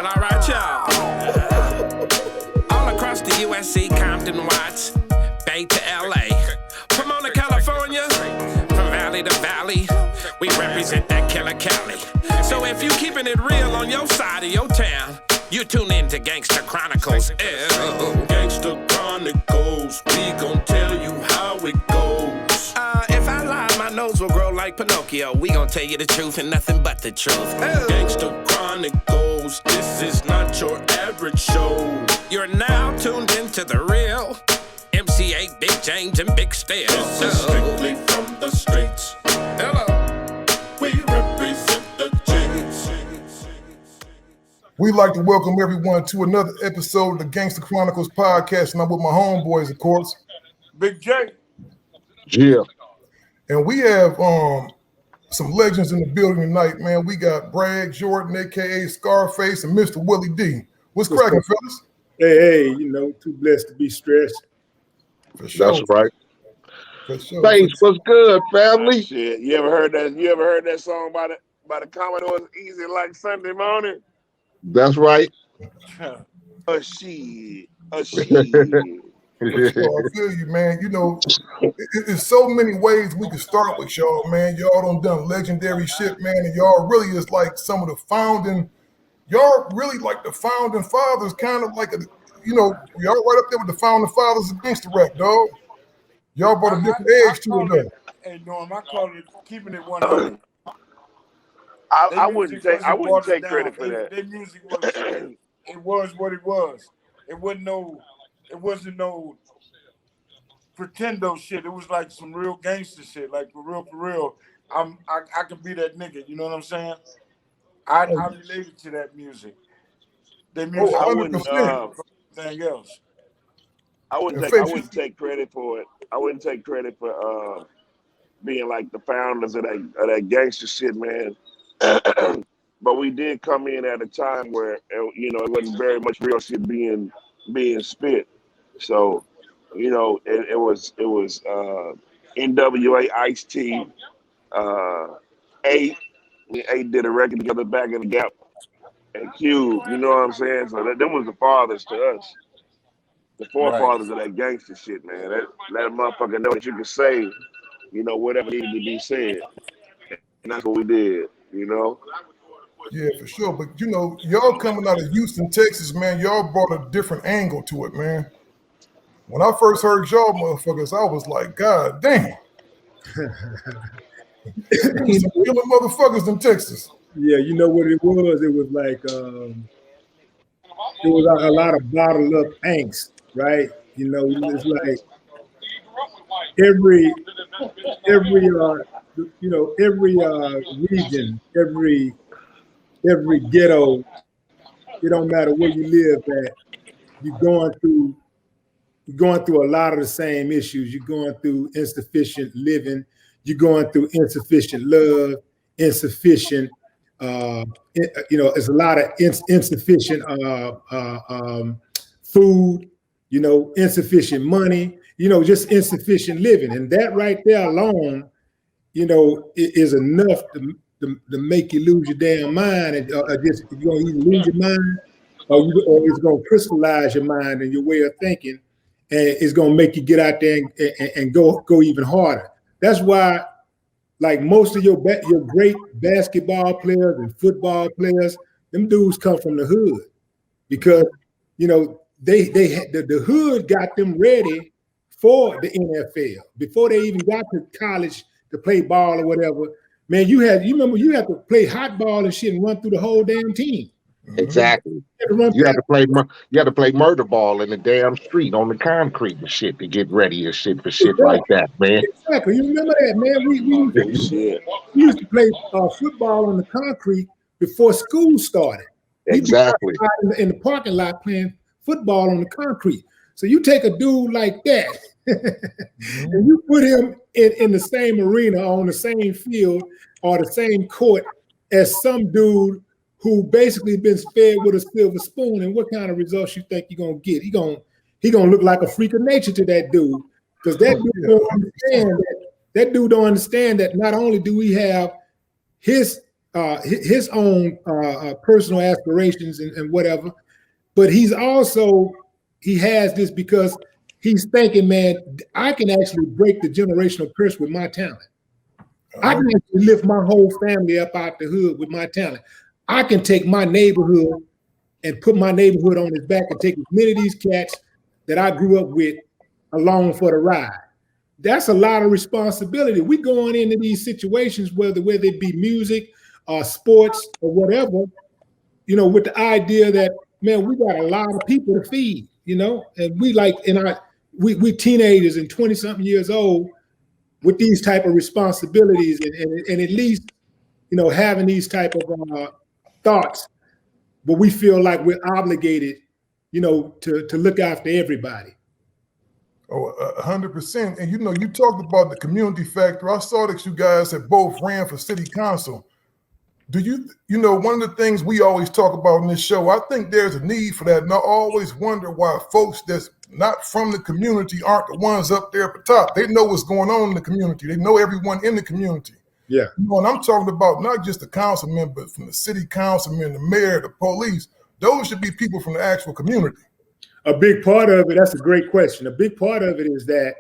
Well, all right, y'all. All across the USC, Compton, Watts, Bay to LA, Pomona, California, from valley to valley, we represent that killer Cali. So if you keeping it real on your side of your town, you tune in to Gangster Chronicles. Ew. Gangster Chronicles, we gon' tell you how it goes. If I lie, my nose will grow like Pinocchio. We gon' tell you the truth and nothing but the truth. Ew. Gangster Chronicles, this is not your average show. You're now tuned into the real MC8, Big James, and Big Steel. This is strictly from the streets. Hello. We represent the J's. We'd like to welcome everyone to another episode of the Gangster Chronicles podcast, and I'm with my homeboys, of course. Big J. Yeah. And we have some legends in the building tonight, man. We got Brad Jordan, a.k.a. Scarface, and Mr. Willie D. What's cracking, fellas? Hey, too blessed to be stressed. For sure. That's right. For sure. Thanks. What's good, family? Shit, you ever heard that song by the Commodores? Easy like Sunday morning. That's right. A she. For sure, I feel you, man. There's so many ways we can start with y'all, man. Y'all done legendary shit, man, and y'all really is like some of the founding. Y'all really like the founding fathers, kind of like y'all right up there with the founding fathers of gangster rap, dog. Y'all brought a different edge to it, though. Hey, Norm, I call it keeping it 100. I wouldn't take credit for that. Their music was what it was. It wasn't no pretendo shit. It was like some real gangster shit, like for real. I can be that nigga. You know what I'm saying? I related to that music. Their music, I wouldn't. Anything else. I wouldn't take credit for it. I wouldn't take credit for being like the founders of that gangster shit, man. But we did come in at a time where it wasn't very much real shit being spit. So it was NWA, Ice-T, A did a record together back in the Gap, and Cube. You know what I'm saying? So them was the fathers to us. The forefathers of that gangster shit, man. Let a motherfucker know that you can say, whatever needed to be said. And that's what we did, Yeah, for sure. But, y'all coming out of Houston, Texas, man, y'all brought a different angle to it, man. When I first heard y'all motherfuckers, I was like, God damn. Some killer motherfuckers in Texas. Yeah, you know what it was? It was like, it was a lot of bottled up angst, right? It's like every region, every ghetto, it don't matter where you live at, you're going through a lot of the same issues. You're going through insufficient living, you're going through insufficient love, insufficient it's a lot of insufficient food, insufficient money, just insufficient living. And that right there alone, is enough to make you lose your damn mind. And just you're going to either lose your mind or it's going to crystallize your mind and your way of thinking. And it's going to make you get out there and go even harder. That's why, like most of your great basketball players and football players, them dudes come from the hood because the hood got them ready for the NFL before they even got to college to play ball or whatever. Man, you had to play hot ball and shit and run through the whole damn team. Exactly. You had to play murder ball in the damn street on the concrete and shit to get ready and shit for shit like that, man. Exactly. You remember that, man? We used to play football on the concrete before school started. Exactly. In the parking lot playing football on the concrete. So you take a dude like that and you put him in the same arena, on the same field, or the same court as some dude who basically been fed with a silver spoon, and what kind of results you think you're gonna get? He gonna look like a freak of nature to that dude, because that dude don't understand that. That dude don't understand that not only do we have his his own personal aspirations and whatever, but he has this because he's thinking, man, I can actually break the generational curse with my talent. I can actually lift my whole family up out the hood with my talent. I can take my neighborhood and put my neighborhood on his back and take as many of these cats that I grew up with along for the ride. That's a lot of responsibility. We going into these situations, whether it be music or sports or whatever, you know, with the idea that, man, we got a lot of people to feed, you know, and we we teenagers and 20-something years old with these type of responsibilities and at least, you know, having these type of thoughts, but we feel like we're obligated, you know, to look after everybody. Oh, 100%. And you know, you talked about the community factor. I saw that you guys had both ran for city council. Do you know, one of the things we always talk about in this show, I think there's a need for that. And I always wonder why folks that's not from the community aren't the ones up there at the top. They know what's going on in the community. They know everyone in the community. Yeah. You know, and I'm talking about not just the councilman, but from the city councilman, the mayor, the police. Those should be people from the actual community. A big part of it, that's a great question. A big part of it is that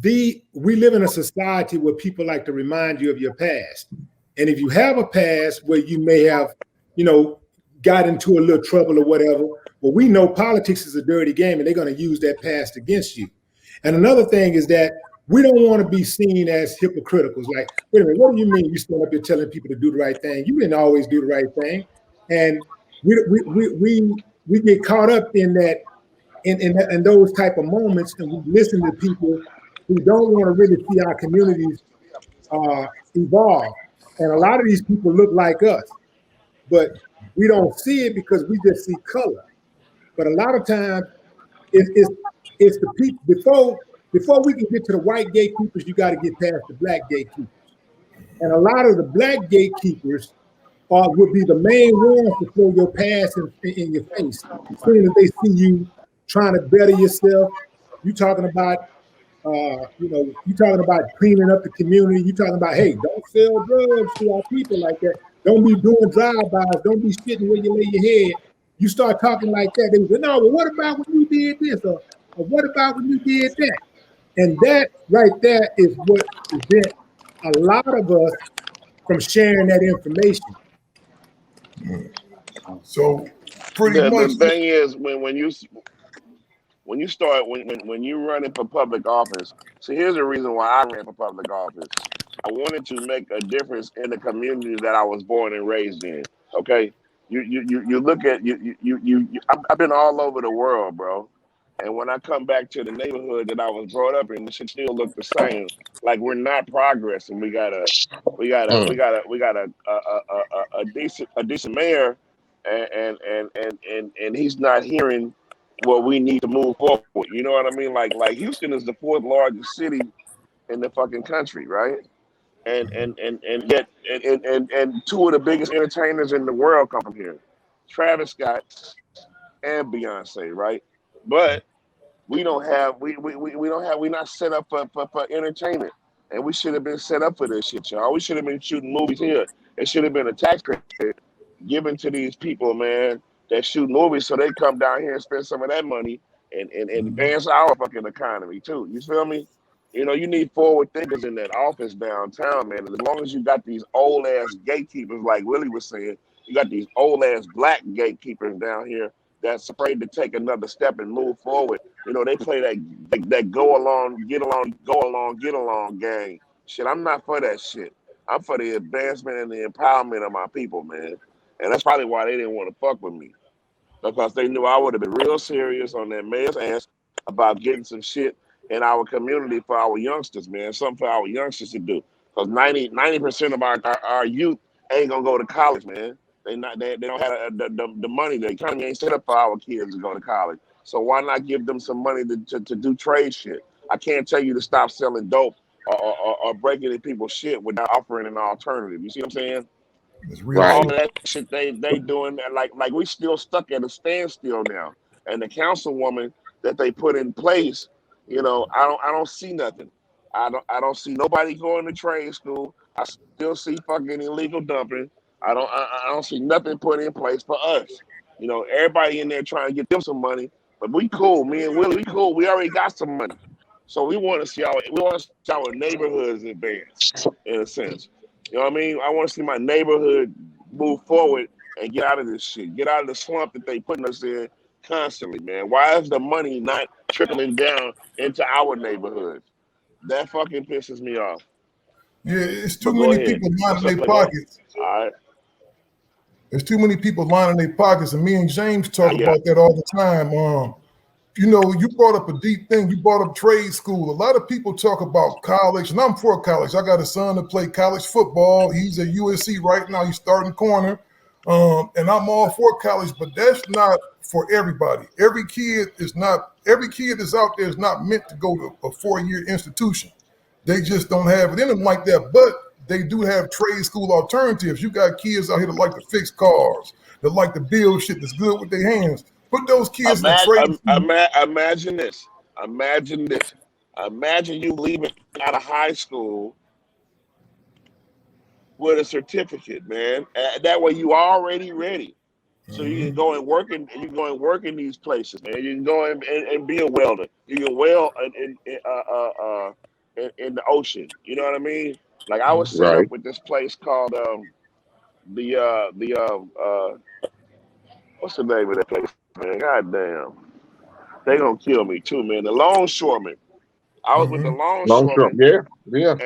we live in a society where people like to remind you of your past. And if you have a past where you may have, you know, got into a little trouble or whatever, well, we know politics is a dirty game and they're going to use that past against you. And another thing is that we don't want to be seen as hypocritical. It's like, wait a minute, what do you mean you stand up here telling people to do the right thing? You didn't always do the right thing. And we get caught up in that, in those type of moments, and we listen to people who don't want to really see our communities evolve. And a lot of these people look like us, but we don't see it because we just see color. But a lot of times, it's the people. Before we can get to the white gatekeepers, you got to get past the black gatekeepers. And a lot of the black gatekeepers would be the main ones to throw your past in your face. As soon as they see you trying to better yourself, you talking about, you talking about cleaning up the community. You talking about, hey, don't sell drugs to our people like that. Don't be doing drive-bys. Don't be shitting where you lay your head. You start talking like that, they say, no, but what about when you did this? Or what about when you did that? And that right there is what prevents a lot of us from sharing that information. So pretty much the thing is when you running for public office. So here's the reason why I ran for public office. I wanted to make a difference in the community that I was born and raised in. Okay, you look at I've been all over the world, bro. And when I come back to the neighborhood that I was brought up in, it should still look the same. Like we're not progressing. We got a decent mayor, and he's not hearing what we need to move forward. You know what I mean? Like Houston is the 4th largest city in the fucking country, right? And yet 2 of the biggest entertainers in the world come from here, Travis Scott and Beyonce, right? But we're not set up for entertainment, and we should have been set up for this shit, y'all. We should have been shooting movies here. It should have been a tax credit given to these people, man, that shoot movies, so they come down here and spend some of that money and advance our fucking economy too. You feel me? You know, you need forward thinkers in that office downtown, man. As long as you got these old ass gatekeepers, like Willie was saying, you got these old ass black gatekeepers down here that's afraid to take another step and move forward. You know, they play that go along, get along gang. Shit, I'm not for that shit. I'm for the advancement and the empowerment of my people, man. And that's probably why they didn't want to fuck with me. Because they knew I would have been real serious on that mayor's ass about getting some shit in our community for our youngsters, man. Something for our youngsters to do. Because 90% of our youth ain't gonna go to college, man. They don't have the money. The economy ain't set up for our kids to go to college. So why not give them some money to do trade shit? I can't tell you to stop selling dope or breaking in people's shit without offering an alternative. You see what I'm saying? It's real. All of that shit they doing that, like we still stuck at a standstill now. And the councilwoman that they put in place, you know, I don't see nothing. I don't see nobody going to trade school. I still see fucking illegal dumping. I don't see nothing put in place for us. You know, everybody in there trying to get them some money, but we cool. Me and Willie, we cool. We already got some money, so we want to see our neighborhoods advance in a sense. You know what I mean? I want to see my neighborhood move forward and get out of this shit, get out of the slump that they putting us in constantly, man. Why is the money not trickling down into our neighborhoods? That fucking pisses me off. Yeah, it's But too go many ahead. people lining their All pockets. right. There's too many people lining their pockets, and me and James talk Yeah. about that all the time. You know, you brought up a deep thing. You brought up trade school. A lot of people talk about college, and I'm for college. I got a son to play college football. He's at USC right now. He's starting corner, and I'm all for college, but that's not for everybody. Every kid is out there is not meant to go to a 4-year institution. They just don't have it in them like that. But they do have trade school alternatives. You got kids out here that like to fix cars, that like to build shit that's good with their hands. Put those kids in trade school. Imagine this. Imagine you leaving out of high school with a certificate, man. That way you already ready. So you can go and work in these places, man. You can go and be a welder. You can weld in the ocean. You know what I mean? Like I was set up with this place called what's the name of that place, man? God damn. They gonna kill me too, man. The longshoreman. I was with the longshoreman. Yeah.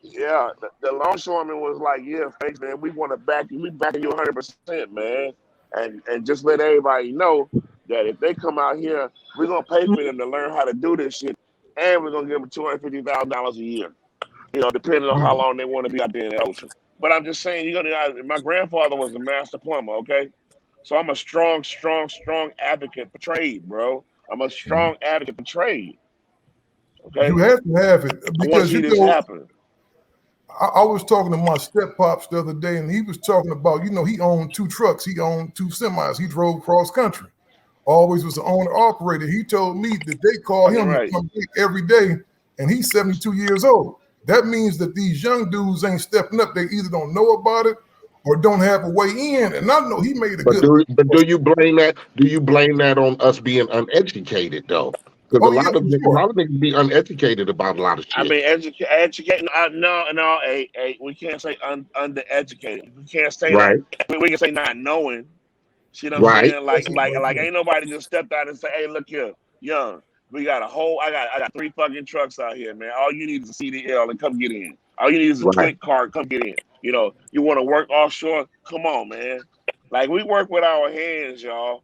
Yeah, the longshoreman was like, yeah, thanks, man. We want to back you. We backing you 100%, man. And just let everybody know that if they come out here, we're gonna pay for them to learn how to do this shit, and we're gonna give them $250,000 a year. You know, depending on how long they want to be out there in the ocean. But I'm just saying, my grandfather was a master plumber, okay? So I'm a strong advocate for trade, bro. I'm a strong advocate for trade. Okay. You have to have it because happen. I was talking to my step pops the other day, and he was talking about, he owned 2 trucks, he owned 2 semis, he drove cross country. Always was the owner operator. He told me that they call him to come every day, and he's 72 years old. That means that these young dudes ain't stepping up. They either don't know about it or don't have a way in. And I know he made a good. But do you blame that? Do you blame that on us being uneducated though? Because a lot of niggas be uneducated about a lot of shit. I mean, educating. No. We can't say undereducated. We can't say that. We can say not knowing. See what I'm saying? Like ain't nobody just stepped out and say, "Hey, look here, young. We got I got 3 fucking trucks out here, man. All you need is a CDL and come get in. All you need is a twin card, come get in. You know, you want to work offshore? Come on, man. Like we work with our hands, y'all.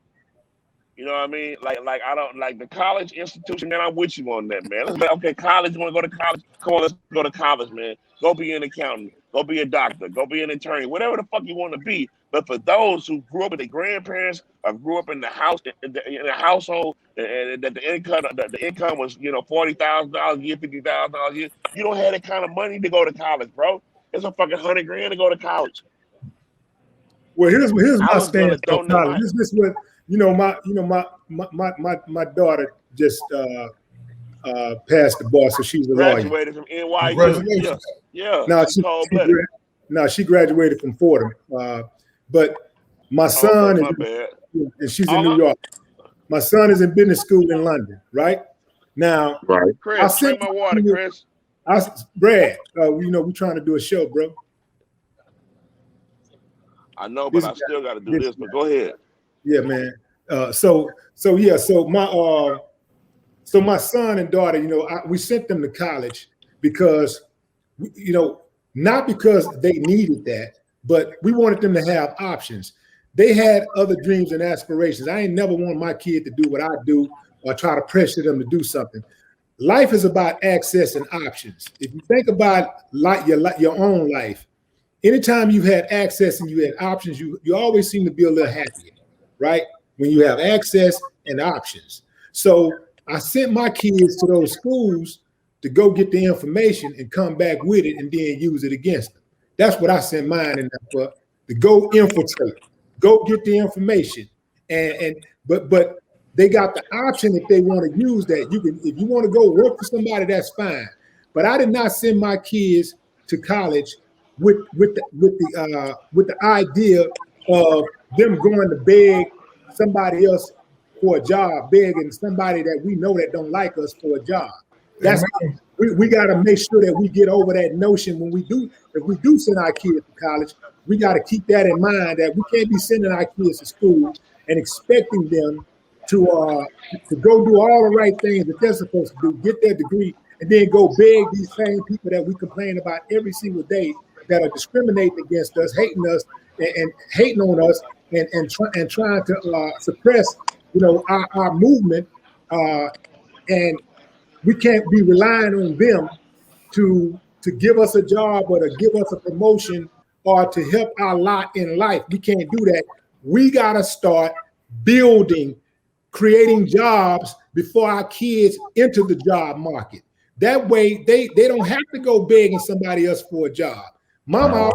You know what I mean? Like I don't like the college institution, man. I'm with you on that, man. Let's okay, college. You want to go to college? Come on, let's go to college, man. Go be an accountant. Go be a doctor. Go be an attorney. Whatever the fuck you want to be. But for those who grew up with their grandparents or grew up in the house in the household, and that the income was $40,000 a year, $50,000 a year, you don't have that kind of money to go to college, bro. It's a fucking $100,000 to go to college. Well, here's my stance on college. This is what my daughter just passed the bar, so she's a lawyer. Graduated from NYU. Yeah. She graduated from Fordham. But my son and she's in New York. My son is in business school in London, right? Now, Chris, drink my water, Chris. Brad, we're trying to do a show, bro. I know, but I still got to do this. But go ahead. Yeah, man. So my son and daughter, we sent them to college because, not because they needed that, but we wanted them to have options. They had other dreams and aspirations. I ain't never wanted my kid to do what I do or try to pressure them to do something. Life is about access and options. If you think about your own life, anytime you've had access and you had options, you always seem to be a little happier, right? When you have access and options. So I sent my kids to those schools to go get the information and come back with it and then use it against them. That's what I sent mine in there for, to go infiltrate, go get the information. But they got the option if they want to use that. You can, if you want to go work for somebody, that's fine. But I did not send my kids to college with the idea of them going to beg somebody else for a job, begging somebody that we know that don't like us for a job. That's we got to make sure that we get over that notion when we do. If we do send our kids to college, we got to keep that in mind that we can't be sending our kids to school and expecting them to go do all the right things that they're supposed to do, get their degree, and then go beg these same people that we complain about every single day that are discriminating against us, hating us, and hating on us, and trying to suppress, our movement, and we can't be relying on them to give us a job or to give us a promotion or to help our lot in life. We can't do that. We got to start building, creating jobs before our kids enter the job market. That way, they don't have to go begging somebody else for a job. Mom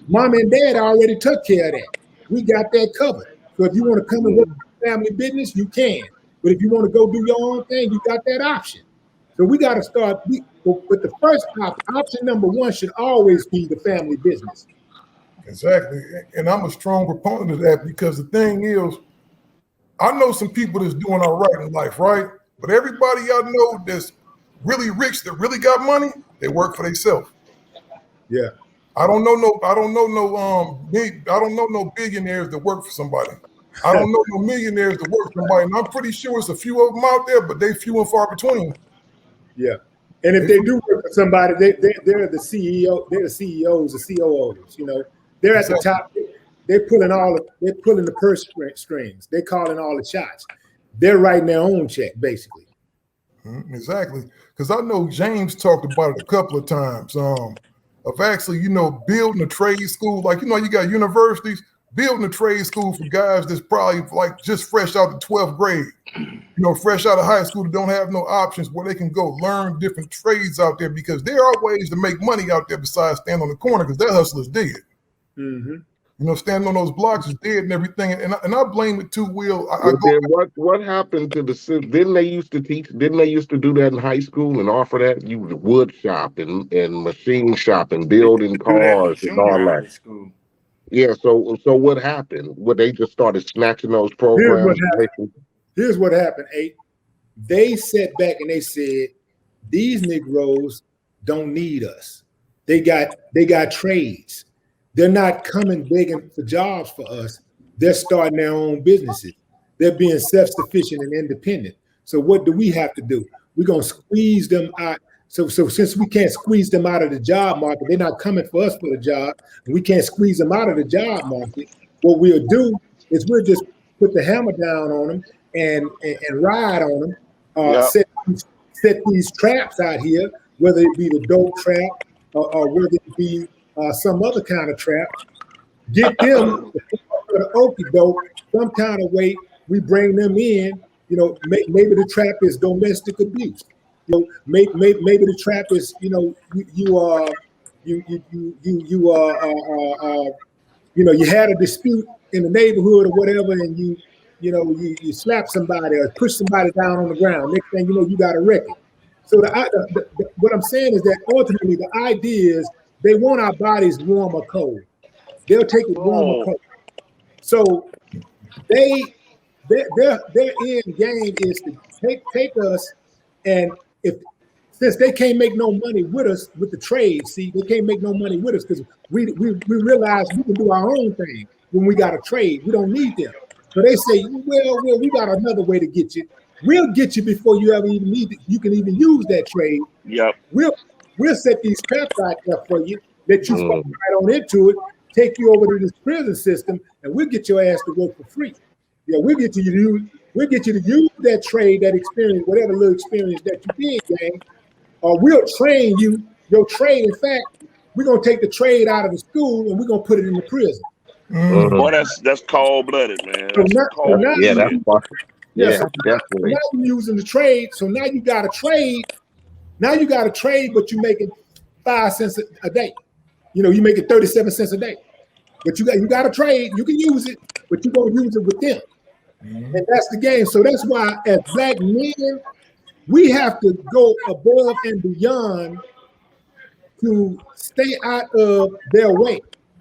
and dad already took care of that. We got that covered. So if you want to come and work in family business, you can. But if you want to go do your own thing, you got that option. So we got to start. But the first option number one should always be the family business. Exactly. And I'm a strong proponent of that because the thing is, I know some people that's doing all right in life, right? But everybody I know that's really rich, that really got money, they work for themselves. Yeah. I don't know no billionaires that work for somebody. I don't know no millionaires that work for somebody. And I'm pretty sure it's a few of them out there, but they few and far between. Yeah. And if they do work for somebody, they're the CEO, they're the CEOs, the COOs, they're at the top. They're pulling the purse strings. They're calling all the shots. They're writing their own check, basically. Exactly. Because I know James talked about it a couple of times. Of actually, building a trade school. Like, you got universities, building a trade school for guys that's probably like just fresh out the 12th grade, fresh out of high school that don't have no options where they can go learn different trades out there because there are ways to make money out there besides standing on the corner because that hustle is dead. Mm-hmm. Standing on those blocks is dead and everything. And I blame it too, Will. What happened to didn't they used to do that in high school and offer that? You wood shop and machine shop and building cars and all that. School. Yeah, so what happened? They just started snatching those programs? Here's what happened, Abe. They sat back and they said, these Negroes don't need us. They got trades. They're not coming begging for jobs for us. They're starting their own businesses. They're being self-sufficient and independent. So what do we have to do? We're going to squeeze them out. So since we can't squeeze them out of the job market, they're not coming for us for the job, and we can't squeeze them out of the job market, what we'll do is we'll just put the hammer down on them and ride on them, set these traps out here, whether it be the dope trap or whether it be some other kind of trap, get them the okie doke, some kind of way, we bring them in, maybe the trap is domestic abuse. Maybe the trap is, you had a dispute in the neighborhood or whatever, and you slap somebody or push somebody down on the ground. Next thing you know, you got a record. So what I'm saying is that ultimately the idea is they want our bodies warm or cold. They'll take it warm or cold. So their end game is to take us, and since they can't make no money with us with the trade, they can't make no money with us because we realize we can do our own thing when we got a trade. We don't need them. So they say, well, we got another way to get you. We'll get you before you ever even need it. You can even use that trade. Yep. We'll set these traps out there for you, let you fall right on into it, take you over to this prison system, and we'll get your ass to work for free. Yeah, we'll get you to use that trade, that experience, whatever little experience that you did, gang, or we'll train you, your trade. In fact, we're gonna take the trade out of the school and we're gonna put it in the prison. Boy, that's cold-blooded, man. Definitely. Now you're using the trade, so now you got a trade. Now you got a trade, but you're making 5 cents a day. You're making 37 cents a day. But you got a trade, you can use it, but you're gonna use it with them. And that's the game. So that's why as black men, we have to go above and beyond to stay out of their way.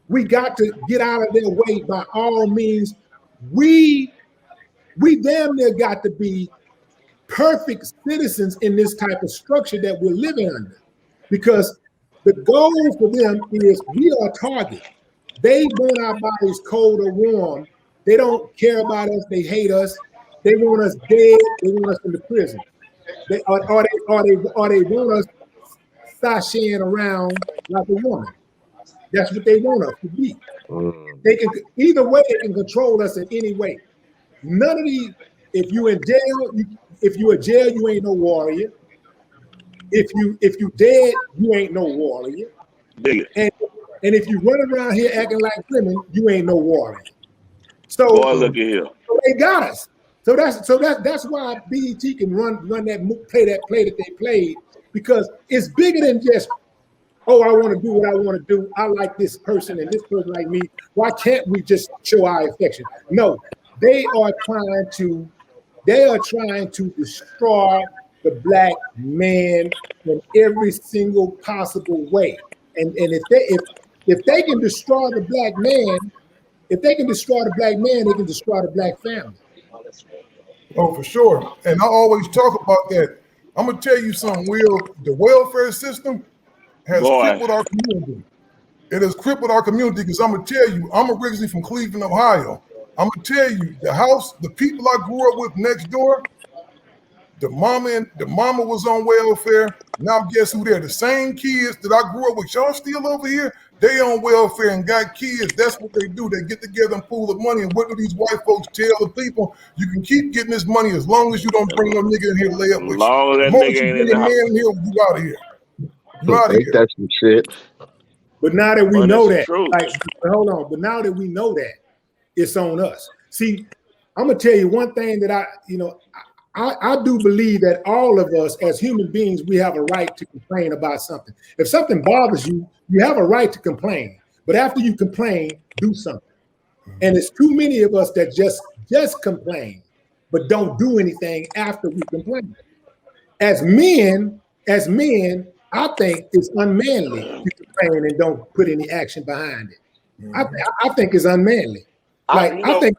We got to get out of their way by all means. We damn near got to be perfect citizens in this type of structure that we're living under, because the goal for them is we are target. They want our bodies cold or warm. They don't care about us. They hate us. They want us dead. They want us in the prison. They want us sashaying around like a woman. That's what they want us to be. They can either way. They can control us in any way. None of these. If you in jail, you ain't no warrior. If you dead, you ain't no warrior. And if you run around here acting like women, you ain't no warrior. So, boy, look at here. So they got us. So that's why BET can run that play that they played, because it's bigger than just, oh, I want to do what I want to do. I like this person and this person like me. Why can't we just show our affection? No, they are trying to destroy the black man in every single possible way. And if they can destroy the black man, they can destroy the black family. Oh, for sure. And I always talk about that. I'm gonna tell you something, Will. The welfare system has crippled our community. It has crippled our community because I'm gonna tell you, I'm originally from Cleveland, Ohio. I'm gonna tell you, the people I grew up with next door, the mama was on welfare. Now guess who they're? The same kids that I grew up with. Y'all still over here? They on welfare and got kids. That's what they do. They get together and pool the money. And what do these white folks tell the people? You can keep getting this money as long as you don't bring no nigga in here to lay up with you. As long as you bring a man in here, you out of here. You out of here. That's some shit. But now that we know that, hold on. But now that we know that, it's on us. See, I'm gonna tell you one thing that I do believe that all of us as human beings, we have a right to complain about something. If something bothers you, you have a right to complain. But after you complain, do something. And it's too many of us that just complain, but don't do anything after we complain. As men, I think it's unmanly to complain and don't put any action behind it. I think it's unmanly. I think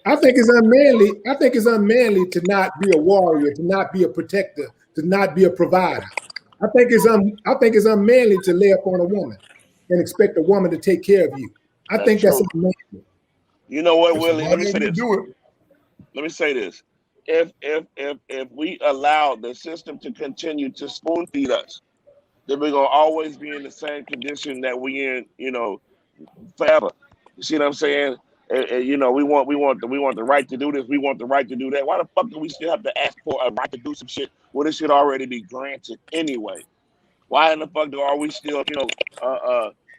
it's unmanly. I think it's unmanly to not be a warrior, to not be a protector, to not be a provider. I think it's unmanly to lay up on a woman and expect a woman to take care of you. I think that's unmanly. You know what, Willie? Let me say this. If we allow the system to continue to spoon feed us, then we're gonna always be in the same condition that we in, forever. You see what I'm saying? And we want the right to do this. We want the right to do that. Why the fuck do we still have to ask for a right to do some shit when this should already be granted anyway? Why in the fuck are we still,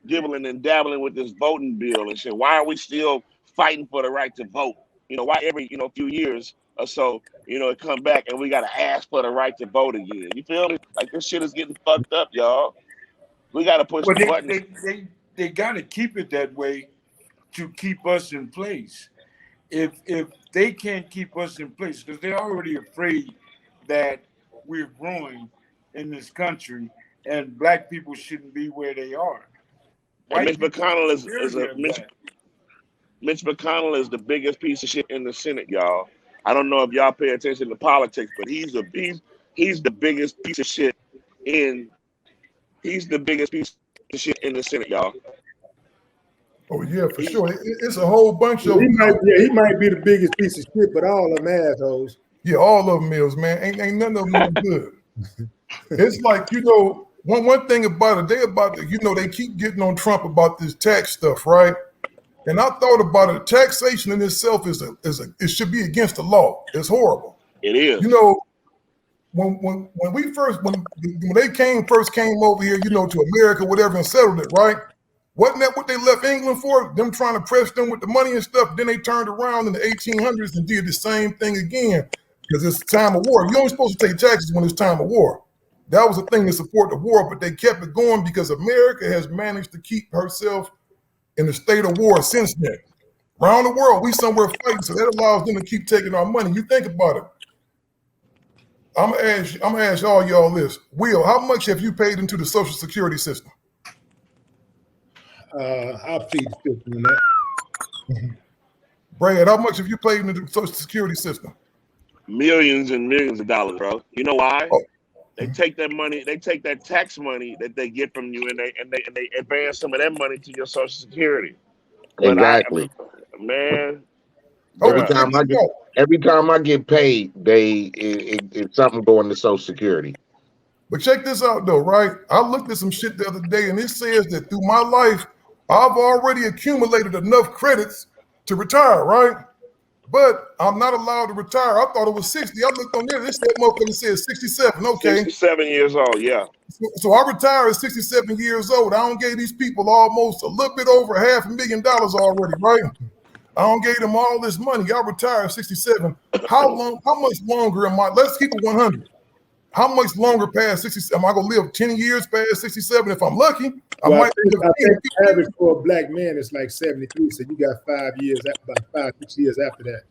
dibbling and dabbling with this voting bill and shit? Why are we still fighting for the right to vote? Why every few years or so, it come back and we gotta ask for the right to vote again? You feel me? Like this shit is getting fucked up, y'all. We gotta push the buttons. They gotta keep it that way to keep us in place. If they can't keep us in place, because they're already afraid that we're growing in this country and black people shouldn't be where they are. Mitch McConnell Mitch McConnell is the biggest piece of shit in the Senate, y'all. I don't know if y'all pay attention to politics, but he's the biggest piece of shit in the Senate, y'all. Oh yeah, for sure. It's a whole bunch of. He might be the biggest piece of shit, but all of them assholes. Yeah, all of them is, man. Ain't none of them good. It's like one thing about it. They keep getting on Trump about this tax stuff, right? And I thought about it. Taxation in itself it should be against the law. It's horrible. It is. When they first came over here, to America, whatever, and settled it, right? Wasn't that what they left England for? Them trying to press them with the money and stuff. Then they turned around in the 1800s and did the same thing again because it's time of war. You're only supposed to take taxes when it's time of war. That was the thing to support the war, but they kept it going because America has managed to keep herself in a state of war since then. Around the world, we somewhere fighting, so that allows them to keep taking our money. You think about it. I'm gonna ask all y'all this. Will, how much have you paid into the Social Security system? I'll plead the fifth on that. Brad, how much have you paid into the Social Security system? Millions and millions of dollars, bro. You know why? Oh. They take that money, they take that tax money that they get from you, and they advance some of that money to your Social Security. But Exactly. Man, Every bruh. time I get paid, it's something going to Social Security. But check this out though, right? I looked at some shit the other day, and it says that through my life, I've already accumulated enough credits to retire, right? But I'm not allowed to retire. I thought it was 60. I looked on there. This motherfucker says 67. Okay. 67 years old, yeah. So I retired at 67 years old. I don't gave these people almost a little bit over $500,000 already, right? I don't gave them all this money. I retired at 67. How much longer am I? Let's keep it 100. How much longer past 67? Am I gonna live 10 years past 67? If I'm lucky, I might. I think the average for a black man is like 73. So you got 5 years, about 5-6 years after that.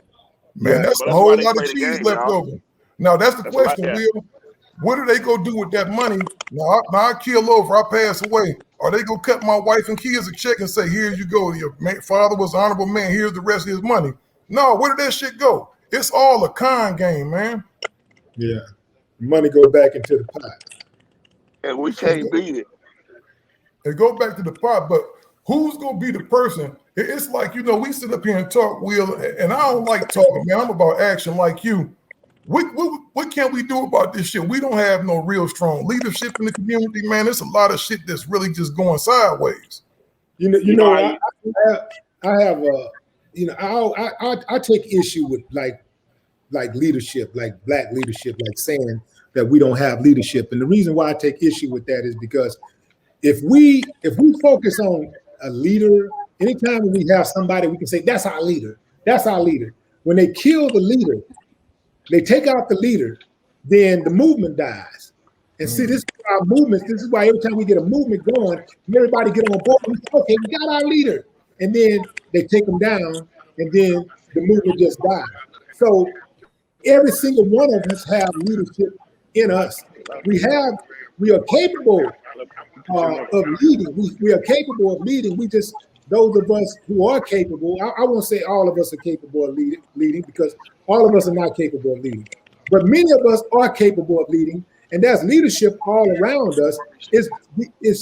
Man, that's a whole lot of cheese left over. Now that's the question, Will. What are they gonna do with that money? Now I kill over, I pass away. Are they gonna cut my wife and kids a check and say, "Here you go. Your father was an honorable man. Here's the rest of his money"? No, where did that shit go? It's all a con game, man. Yeah. Money go back into the pot. And we can't beat it. It go back to the pot, but who's gonna be the person? It's like, we sit up here and talk, Will, and I don't like talking, man. I'm about action like you. What can we do about this shit? We don't have no real strong leadership in the community, man. There's a lot of shit that's really just going sideways. I have I take issue with like leadership, like black leadership, like saying that we don't have leadership. And the reason why I take issue with that is because if we focus on a leader, anytime we have somebody, we can say, that's our leader. That's our leader. When they kill the leader, they take out the leader, then the movement dies. And see, this is our movement. This is why every time we get a movement going, everybody get on board. We say, okay, we got our leader. And then they take them down, and then the movement just dies. So every single one of us have leadership in us. We are capable of leading. We are capable of leading. We just, those of us who are capable, I won't say all of us are capable of leading because all of us are not capable of leading. But many of us are capable of leading, and there's leadership all around us. It's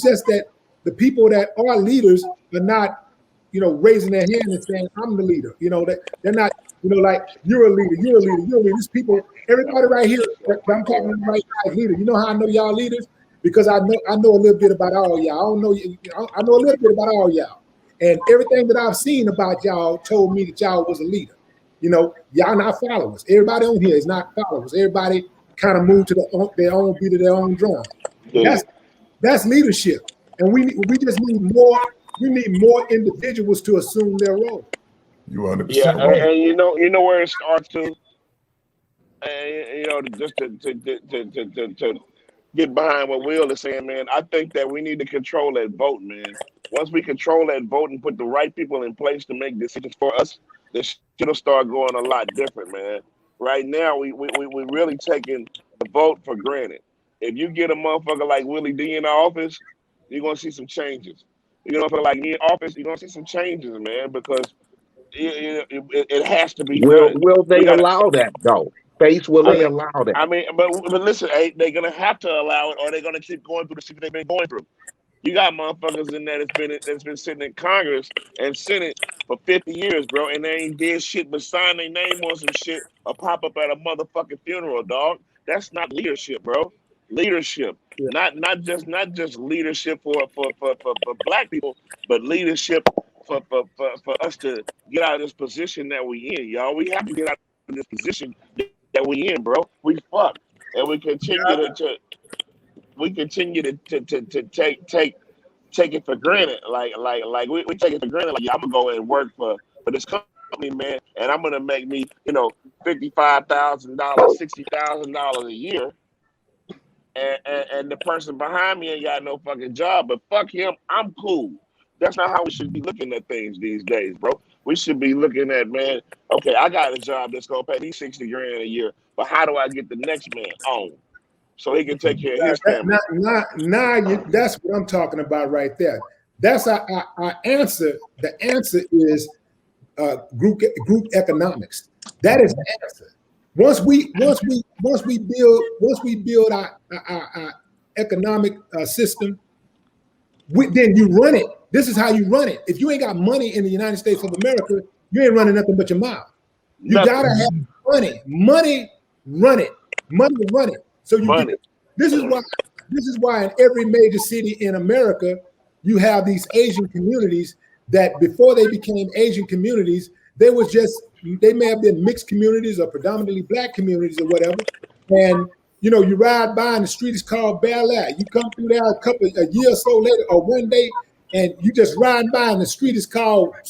just that the people that are leaders are not, raising their hand and saying, I'm the leader. That they're not, like, you're a leader, you're a leader, you're a leader. These people, everybody right here that I'm talking about right now is leader. You know how I know y'all leaders? Because I know a little bit about all y'all. I know a little bit about all y'all. And everything that I've seen about y'all told me that y'all was a leader. Y'all not followers. Everybody on here is not followers. Everybody kind of moved to their own beat of their own drum. That's leadership. And we just need more. We need more individuals to assume their role. You 100% yeah, right. and you know where it starts to, and just to get behind what Will is saying, man. I think that we need to control that vote, man. Once we control that vote and put the right people in place to make decisions for us, this shit will start going a lot different, man. Right now, we really taking the vote for granted. If you get a motherfucker like Willie D in the office, you're gonna see some changes. You're gonna feel like me in office, you're gonna see some changes, man, because it has to be done. Will they allow that though? Will they allow that? I mean, but listen, they're gonna have to allow it, or they're gonna keep going through the shit they've been going through. You got motherfuckers in there that's been sitting in Congress and Senate for 50 years, bro, and they ain't did shit but sign their name on some shit or pop up at a motherfucking funeral, dog. That's not leadership, bro. Leadership, not just leadership for black people, but leadership for us to get out of this position that we in, y'all. We have to get out of this position that we in, bro. We fucked, and we continue to take it for granted, like we take it for granted. Like, I'm gonna go and work for this company, man, and I'm gonna make me, $55,000, $60,000 a year. And the person behind me ain't got no fucking job, but fuck him, I'm cool. That's not how we should be looking at things these days, bro. we should be looking at, man, okay, I got a job that's gonna pay me 60 grand a year, but how do I get the next man on so he can take care of his family? That's what I'm talking about right there. That's our answer. The answer is group economics. That is the answer. Once we build our economic system, then you run it. This is how you run it. If you ain't got money in the United States of America, you ain't running nothing but your mouth. You gotta have money. Money, run it. Money, run it. So this is why in every major city in America, you have these Asian communities that before they became Asian communities, they may have been mixed communities or predominantly black communities or whatever. And you know, you ride by and the street is called Bel Air. You come through there a year or so later or one day, and you just ride by and the street is called /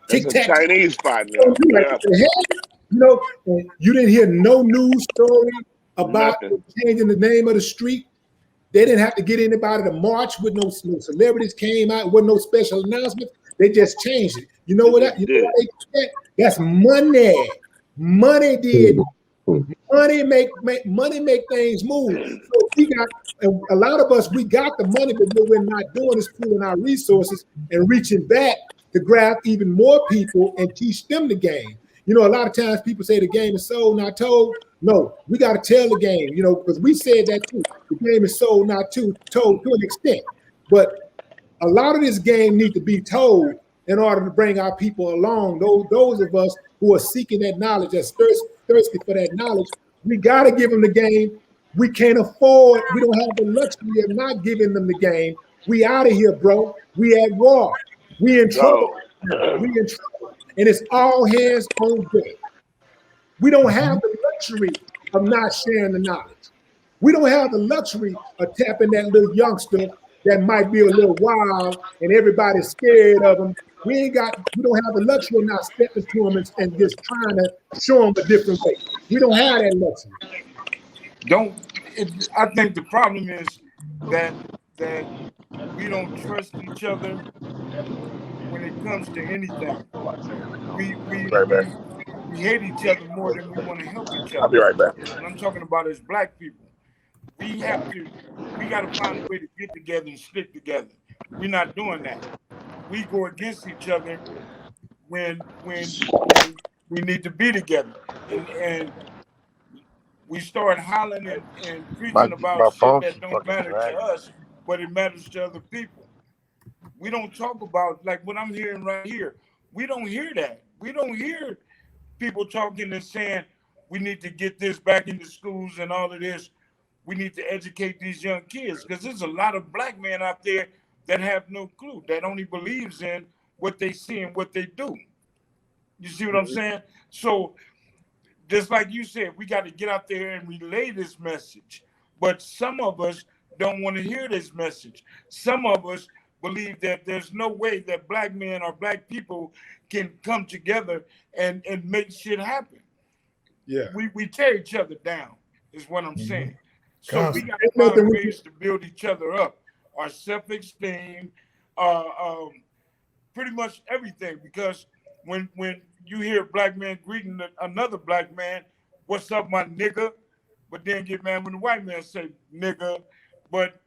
Tic Tac. Chinese spot now. Yeah. You know, and you didn't hear no news story about changing the name of the street. They didn't have to get anybody to march with no celebrities came out with no special announcements. They just changed it. You know what? They did? That's money. Money did. Money make things move. So we got a lot of us. We got the money, but what we're not doing is pooling our resources and reaching back to grab even more people and teach them the game. You know, a lot of times people say the game is sold, not told. No, we got to tell the game. You know, because we said that too. The game is sold, not told to an extent. But a lot of this game needs to be told in order to bring our people along. Those of us who are seeking that knowledge, that's thirsty for that knowledge, we got to give them the game. We can't afford, we don't have the luxury of not giving them the game. We out of here, bro. We at war. We in trouble. We in trouble. And it's all hands on deck. We don't have the luxury of not sharing the knowledge. We don't have the luxury of tapping that little youngster that might be a little wild and everybody's scared of him. We don't have the luxury of not stepping to them and just trying to show them a different way. We don't have that luxury. I think the problem is that we don't trust each other when it comes to anything. We hate each other more than we want to help each other. I'll be right back. And I'm talking about as black people. We got to find a way to get together and stick together. We're not doing that. We go against each other when we need to be together. And we start hollering and preaching about shit that don't matter to us, but it matters to other people. We don't talk about, like what I'm hearing right here. We don't hear that. We don't hear people talking and saying we need to get this back into schools and all of this. We need to educate these young kids, because there's a lot of black men out there that have no clue, that only believes in what they see and what they do. You see what I'm saying? So just like you said, we got to get out there and relay this message. But some of us don't want to hear this message. Some of us believe that there's no way that black men or black people can come together and make shit happen. Yeah. We tear each other down, is what I'm saying. So we got to find ways to build each other up. Our self-esteem, pretty much everything. Because when you hear a black man greeting another black man, what's up, my nigga? But then get mad when the white man say nigga. But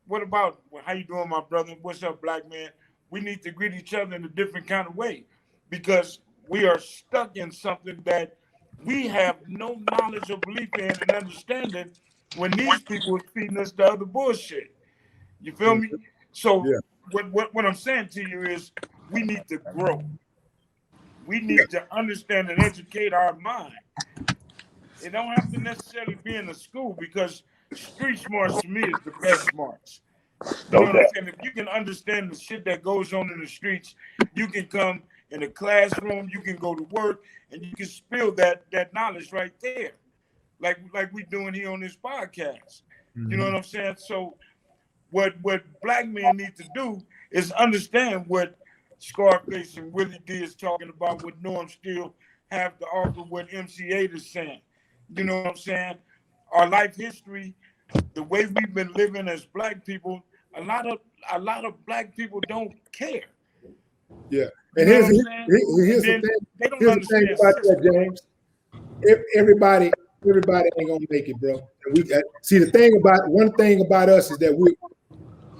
what about, how you doing, my brother? What's up, black man? We need to greet each other in a different kind of way, because we are stuck in something that we have no knowledge or belief in and understanding when these people are feeding us the other bullshit. You feel me? So what I'm saying to you is we need to grow. We need to understand and educate our mind. It don't have to necessarily be in a school, because street smarts to me is the best smarts. You know what I'm saying? If you can understand the shit that goes on in the streets, you can come in a classroom, you can go to work, and you can spill that knowledge right there. Like we doing here on this podcast. Mm-hmm. You know what I'm saying? So what black men need to do is understand what Scarface and Willie D is talking about, what Norm still have to offer, what MC8 is saying. You know what I'm saying? Our life history, the way we've been living as black people, a lot of black people don't care. Yeah. And here's the thing. Here's the thing about that, James. Everybody ain't gonna make it, bro. And see one thing about us is that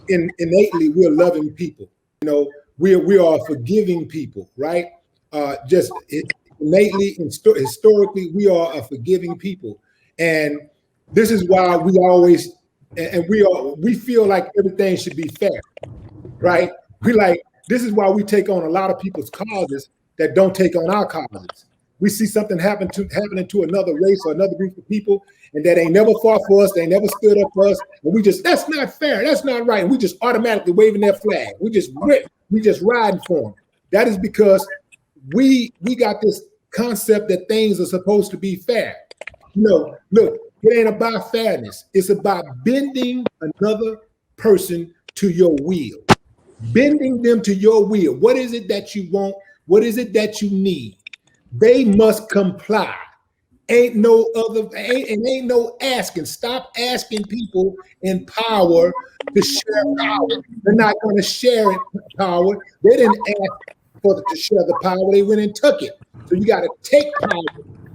innately we're loving people. You know, we are forgiving people, right? Just innately and historically, we are a forgiving people, and this is why we always we feel like everything should be fair, right? This is why we take on a lot of people's causes that don't take on our causes. We see something happening to another race or another group of people, and that ain't never fought for us, they never stood up for us, and that's not fair, that's not right. And we just automatically waving their flag. We just riding for them. That is because we got this concept that things are supposed to be fair. No, look, it ain't about fairness. It's about bending another person to your will. Bending them to your will. What is it that you want? What is it that you need? They must comply. Ain't no asking. Stop asking people in power to share power. They're not going to share power. They didn't ask to share the power. They went and took it. So you got to take power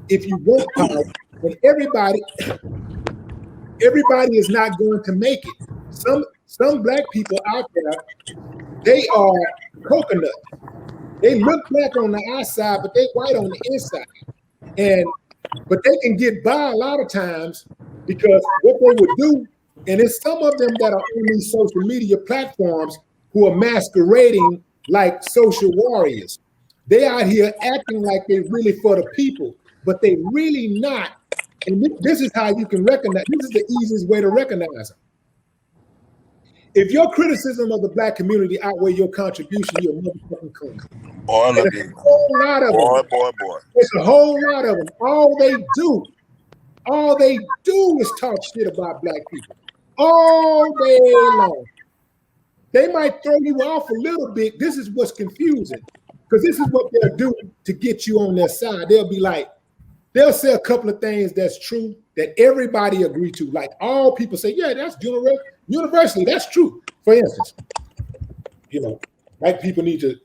if you want power. And everybody is not going to make it. Some black people out there, they are coconuts. They look black on the outside, but they white on the inside. But they can get by a lot of times because what they would do, and it's some of them that are on these social media platforms who are masquerading like social warriors. They out here acting like they're really for the people, but they really not. And this is how you can recognize, this is the easiest way to recognize them. If your criticism of the black community outweigh your contribution, you're a motherfucking coon. Boy, look a whole lot of them. Boy. It's a whole lot of them. All they do is talk shit about black people all day long. They might throw you off a little bit. This is what's confusing, because this is what they'll do to get you on their side. They'll be like, they'll say a couple of things that's true that everybody agree to. Like all people say, yeah, that's universally, that's true. For instance, white people need to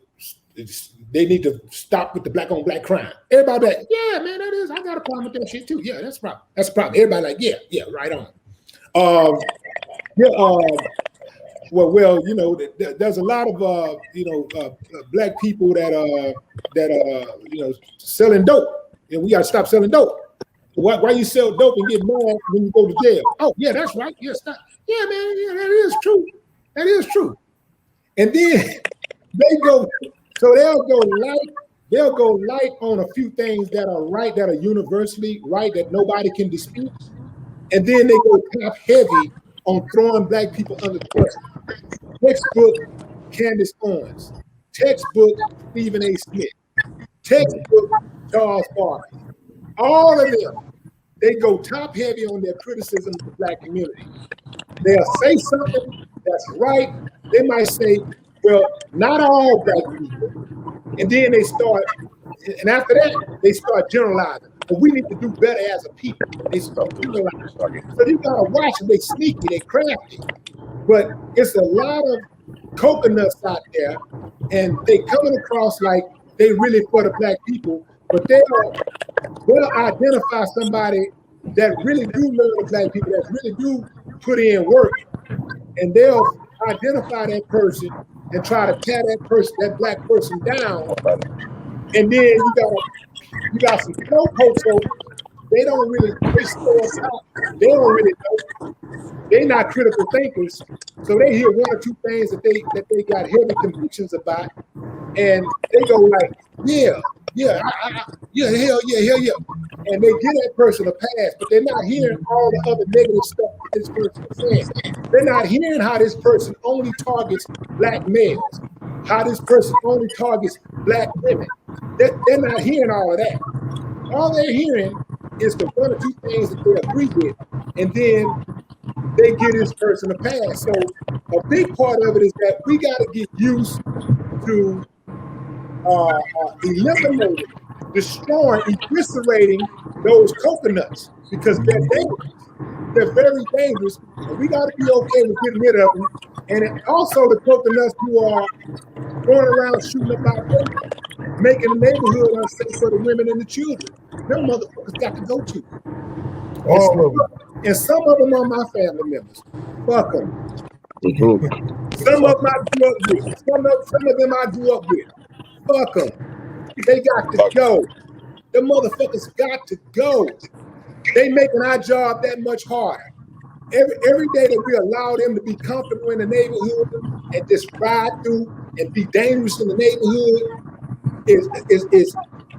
stop with the black on black crime. Everybody like, yeah, man, that is, I got a problem with that shit too. Yeah, that's a problem. That's a problem. Everybody like, yeah, right on. Well, there's a lot of black people that selling dope, and we got to stop selling dope. Why you sell dope and get mad when you go to jail? Oh, yeah, that's right. Yeah, stop. Yeah, man, yeah, that is true. That is true. And then they'll go light on a few things that are right, that are universally right, that nobody can dispute. And then they go top heavy on throwing black people under the bus. Textbook Candace Owens. Textbook Stephen A. Smith. Textbook Charles Barkley. All of them, they go top heavy on their criticism of the black community. They'll say something that's right. They might say, well, not all black people. And then and after that, they start generalizing. But we need to do better as a people. They start generalizing. So you gotta watch them. They sneaky, they crafty. But it's a lot of coconuts out there, and they coming across like they really for the black people, but they'll identify somebody that really do love the black people, that really do put in work, and they'll identify that person and try to tear that black person down. And then you got some slowpokes, so they don't really know. They're not critical thinkers, so they hear one or two things that they got heavy convictions about, and they go like, hell yeah, and they give that person a pass, but they're not hearing all the other negative stuff that this person is saying. They're not hearing how this person only targets black males, how this person only targets black women. They're not hearing all of that. All they're hearing is the one or two things that they agree with, and then they give this person a pass. So a big part of it is that we got to get used to eliminating, destroying, eviscerating those coconuts, because they're dangerous. They're very dangerous, and we got to be okay with getting rid of them. And also the coconuts who are going around shooting up our neighborhood, making the neighborhood unsafe for the women and the children. Them motherfuckers got to go too. All of them. And some of them are my family members. Fuck them. Mm-hmm. Some of them I grew up with. Some of them I grew up with. Fuck them. They got to go. The motherfuckers got to go. They making our job that much harder. Every day that we allow them to be comfortable in the neighborhood and just ride through and be dangerous in the neighborhood,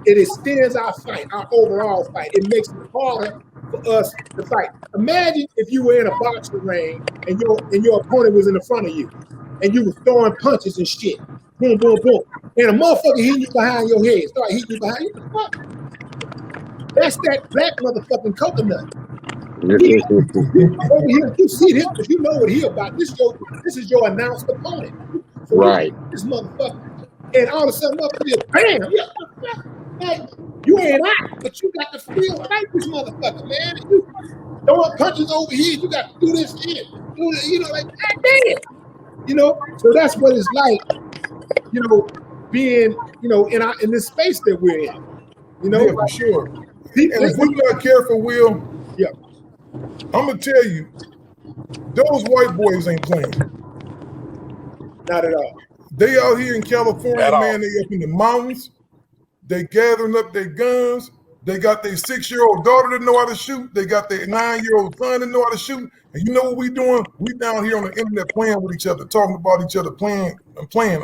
it extends our fight, our overall fight. It makes it harder for us to fight. Imagine if you were in a boxing ring and your opponent was in the front of you and you were throwing punches and shit. Boom, boom, boom. And a motherfucker hitting you behind your head, start hitting you behind you. What the fuck? That's that black motherfucking coconut. Over here, you see him because you know what he about. This is your announced opponent. So right. This motherfucker. And all of a sudden, motherfucker, bam! Like, you ain't out, but you got to still fight this motherfucker, man. And you throwing punches over here, you got to do this shit. You know, like, God damn. You know, so that's what it's like, you know, being, you know, in this space that we're in. You know, yeah, for sure. And if we're not careful, Will, yeah, I'm gonna tell you, those white boys ain't playing. Not at all. They out here in California, man. They up in the mountains. They gathering up their guns. They got their 6-year-old daughter that know how to shoot. They got their 9-year-old son that know how to shoot. And you know what we doing? We down here on the internet playing with each other, talking about each other, playing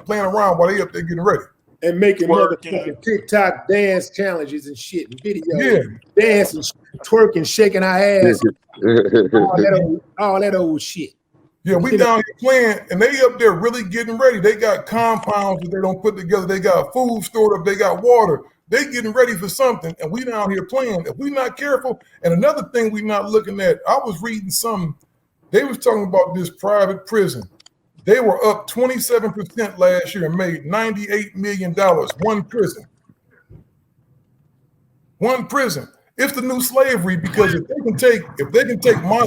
around while they up there getting ready. And making motherfucking TikTok dance challenges and shit and videos. Yeah. Dancing, twerking, shaking our ass. all that old shit. Yeah, we down here playing, and they up there really getting ready. They got compounds that they don't put together. They got food stored up. They got water. They getting ready for something, and we down here playing. If we not careful, and another thing we not looking at, I was reading something. They was talking about this private prison. They were up 27% last year and made $98 million. One prison. One prison. It's the new slavery, because if they can take my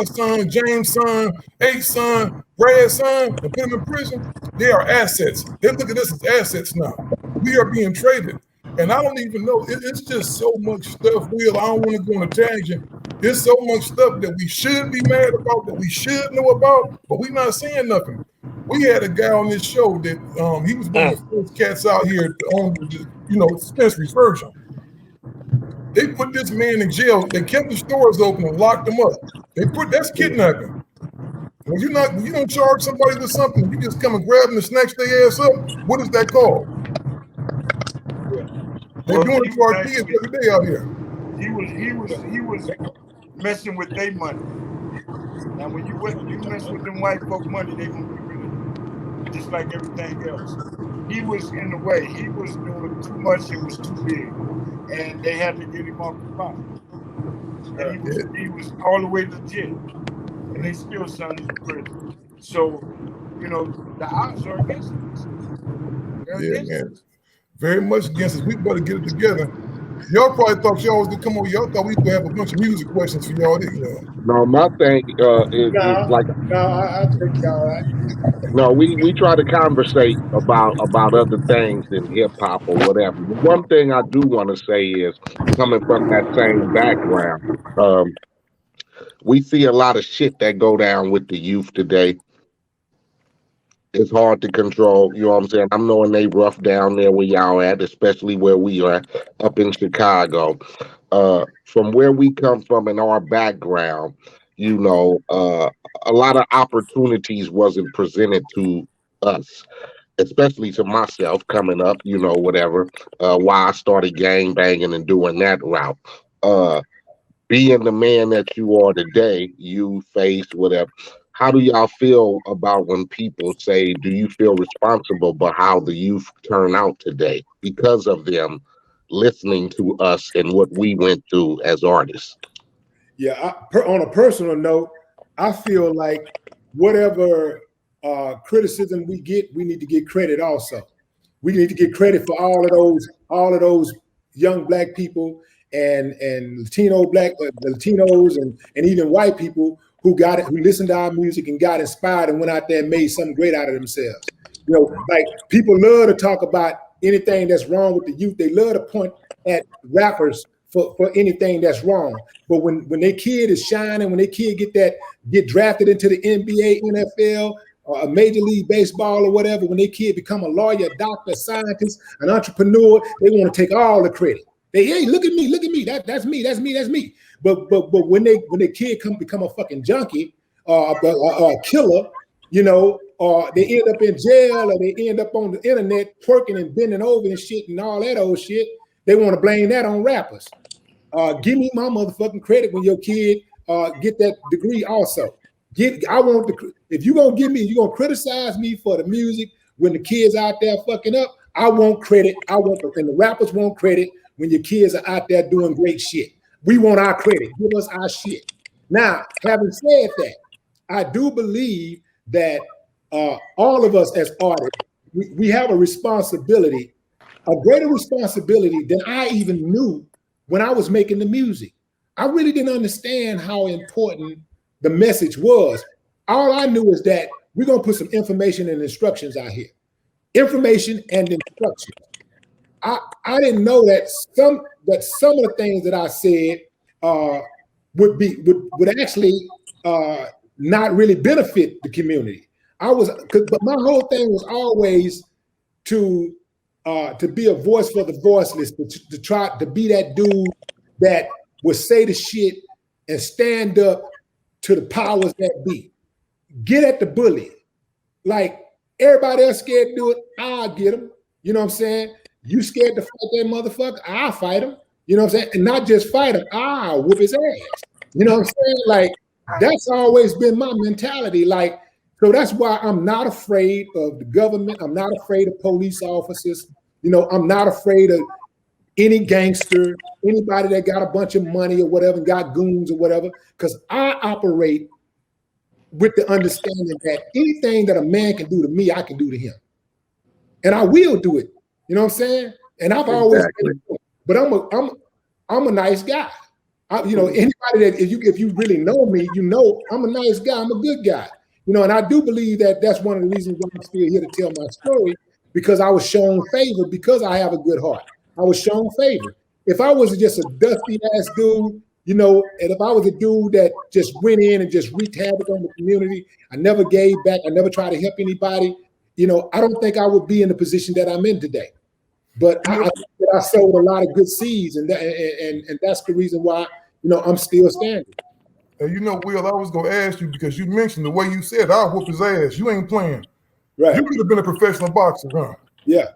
son, James' son, A's son, Brad's son, and put them in prison, they are assets. They look at us as assets now. We are being traded. And I don't even know, it's just so much stuff, Will. I don't want to go on a tangent. There's so much stuff that we should be mad about, that we should know about, but we're not saying nothing. We had a guy on this show that he was one of the first cats out here to own, dispensaries version. They put this man in jail. They kept the stores open and locked them up. That's kidnapping. When you don't charge somebody with something, you just come and grab them and snatch their ass up. What is that called? They're doing it to our kids every day out here. He was messing with their money. Now when you mess with them white folk money, they gonna be really just like everything else. He was in the way. He was doing too much. It was too big, and they had to get him off the block. And he was all the way legit, and they still sent him to prison. So, the odds are against us. Man. Very much against us. We better get it together. Y'all probably thought y'all was gonna come over. Y'all thought we could have a bunch of music questions for y'all. No, my thing is like. No, I think y'all right. No, we try to conversate about other things than hip hop or whatever. One thing I do want to say is, coming from that same background, we see a lot of shit that go down with the youth today. It's hard to control, you know what I'm saying? I'm knowing they rough down there where y'all at, especially where we are up in Chicago. From where we come from in our background, a lot of opportunities wasn't presented to us, especially to myself coming up, whatever, why I started gang banging and doing that route. Being the man that you are today, you faced whatever. How do y'all feel about when people say, do you feel responsible for how the youth turn out today because of them listening to us and what we went through as artists? Yeah, on a personal note, I feel like whatever criticism we get, we need to get credit also. We need to get credit for all of those young black people and Latinos and even white people who got it, who listened to our music and got inspired and went out there and made something great out of themselves. You know, like people love to talk about anything that's wrong with the youth. They love to point at rappers for anything that's wrong. But when their kid is shining, when their kid get drafted into the NBA, NFL, or a Major League Baseball or whatever, when their kid become a lawyer, a doctor, a scientist, an entrepreneur, they want to take all the credit. They, hey, look at me, that's me. But when their kid become a fucking junkie or a killer, you know, or they end up in jail, or they end up on the internet twerking and bending over and shit and all that old shit, they want to blame that on rappers. Give me my motherfucking credit when your kid get that degree also. If you're gonna give me, you're gonna criticize me for the music when the kids out there fucking up, I want credit. And the rappers want credit when your kids are out there doing great shit. We want our credit. Give us our shit. Now, having said that, I do believe that all of us as artists, we have a responsibility, a greater responsibility than I even knew when I was making the music. I really didn't understand how important the message was. All I knew is that we're gonna put some information and instructions out here. Information and instructions. I didn't know that some of the things that I said would actually not really benefit the community. But my whole thing was always to be a voice for the voiceless, to try to be that dude that would say the shit and stand up to the powers that be. Get at the bully. Like everybody else scared to do it, I'll get them. You know what I'm saying? You scared to fight that motherfucker, I'll fight him. You know what I'm saying? And not just fight him, I'll whoop his ass. You know what I'm saying? Like, that's always been my mentality. Like, so that's why I'm not afraid of the government. I'm not afraid of police officers. You know, I'm not afraid of any gangster, anybody that got a bunch of money or whatever, and got goons or whatever, because I operate with the understanding that anything that a man can do to me, I can do to him. And I will do it. You know what I'm saying? And I've always been, but I'm a nice guy. You know, anybody that if you really know me, you know I'm a nice guy. I'm a good guy. You know, and I do believe that that's one of the reasons why I'm still here to tell my story, because I was shown favor, because I have a good heart. I was shown favor. If I was just a dusty ass dude, you know, and if I was a dude that just went in and just wreaked havoc on the community, I never gave back, I never tried to help anybody, you know, I don't think I would be in the position that I'm in today. But I sowed a lot of good seeds, and that's the reason why, you know, I'm still standing. And you know, Will, I was gonna ask you, because you mentioned the way you said, I'll whoop his ass. You ain't playing. Right. You could have been a professional boxer, huh? Yeah.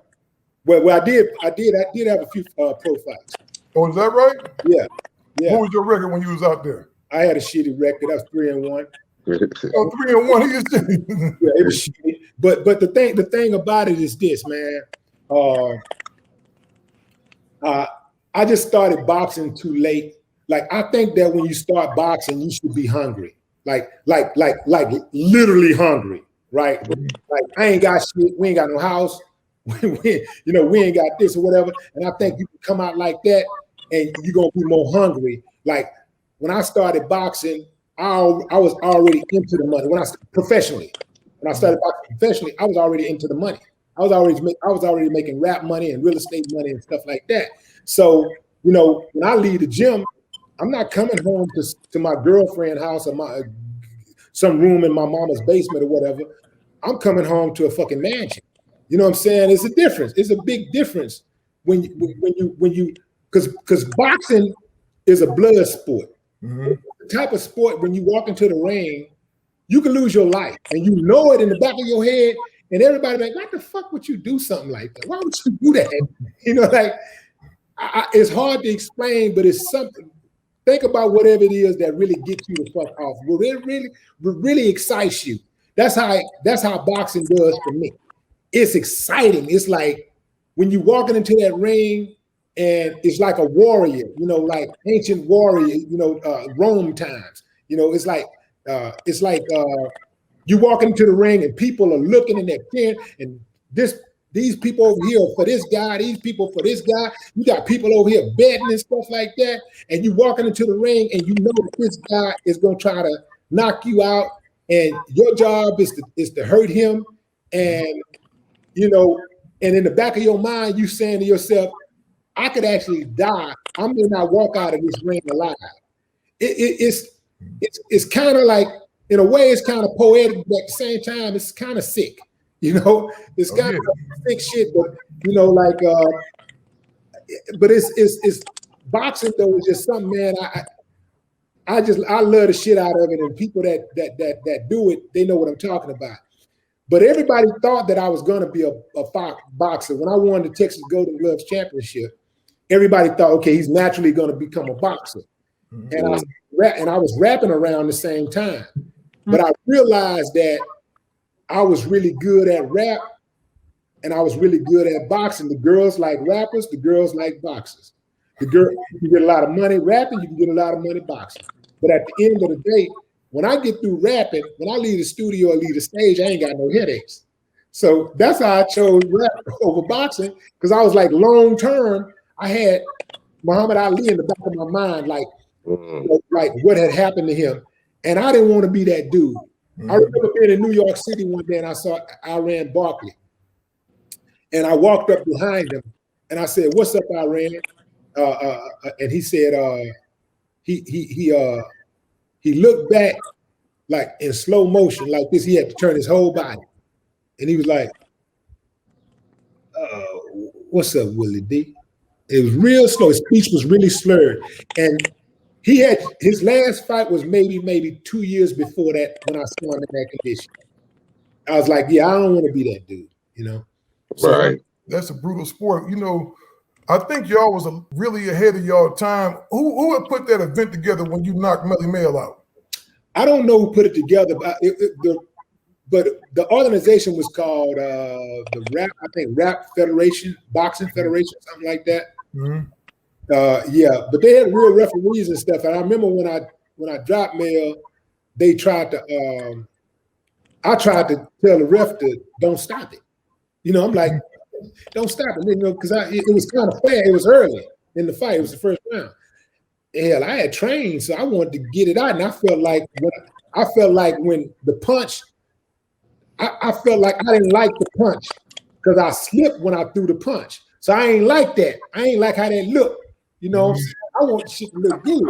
Well, I did have a few pro fights. Oh, is that right? Yeah. What was your record when you was out there? I had a shitty record. I was 3-1. Oh, 3-1. Yeah, it was shitty. But the thing about it is this, man. I just started boxing too late. Like, I think that when you start boxing, you should be hungry. Like literally hungry, right? Like, I ain't got shit. We ain't got no house. We ain't got this or whatever. And I think you can come out like that and you're gonna be more hungry. Like, when I started boxing, I was already into the money. When I started professionally, I was already into the money. I was already making rap money and real estate money and stuff like that. So, you know, when I leave the gym, I'm not coming home to my girlfriend's house or some room in my mama's basement or whatever. I'm coming home to a fucking mansion. You know what I'm saying? It's a difference. It's a big difference when you because boxing is a blood sport. Mm-hmm. The type of sport when you walk into the ring, you can lose your life, and you know it in the back of your head. And everybody like, what the fuck would you do something like that? Why would you do that? You know, like, it's hard to explain, but it's something. Think about whatever it is that really gets you the fuck off. Well, it really excites you. That's how boxing does for me. It's exciting. It's like when you're walking into that ring, and it's like a warrior, you know, like ancient warrior, you know, Rome times. You know, it's like you walk into the ring and people are looking and they're peering, and these people over here are for this guy, these people for this guy. You got people over here betting and stuff like that, and you walking into the ring and you know that this guy is gonna try to knock you out, and your job is to hurt him, and you know, and in the back of your mind, you saying to yourself, I could actually die. I may not walk out of this ring alive. It's kind of like, in a way, it's kind of poetic, but at the same time, it's kind of sick. You know, it's kind of sick shit, but you know, like, but it's boxing though is just something, man. I love the shit out of it, and people that do it, they know what I'm talking about. But everybody thought that I was going to be a boxer. When I won the Texas Golden Gloves Championship, everybody thought, okay, he's naturally going to become a boxer. And I was rapping around the same time. But I realized that I was really good at rap, and I was really good at boxing. The girls like rappers, the girls like boxers. The girl, you can get a lot of money rapping, you can get a lot of money boxing. But at the end of the day, when I get through rapping, when I leave the studio or leave the stage, I ain't got no headaches. So that's how I chose rap over boxing, because I was like, long term, I had Muhammad Ali in the back of my mind, like what had happened to him. And I didn't want to be that dude. I remember being in New York City one day and I saw Iran Barkley. And I walked up behind him and I said, "What's up, Iran?" And he said, he looked back like in slow motion, like this. He had to turn his whole body. And he was like, "What's up, Willie D?" It was real slow. His speech was really slurred. And he had his last fight was maybe 2 years before that when I saw him in that condition. I was like, yeah, I don't want to be that dude, you know? So right. That's a brutal sport. You know, I think y'all was really ahead of y'all time. Who had put that event together when you knocked Melly Mel out? I don't know who put it together, but the organization was called the Rap Federation, Boxing Federation, something like that. Mm-hmm. Yeah, but they had real referees and stuff. And I remember when I dropped Mel, they tried to I tried to tell the ref to don't stop it. You know, I'm like, don't stop it, you know, because it was kind of fair. It was early in the fight. It was the first round. Hell, I had trained, so I wanted to get it out. And I felt like when the punch, I felt like I didn't like the punch because I slipped when I threw the punch. So I ain't like that. I ain't like how that looked. You know, I want shit to look good.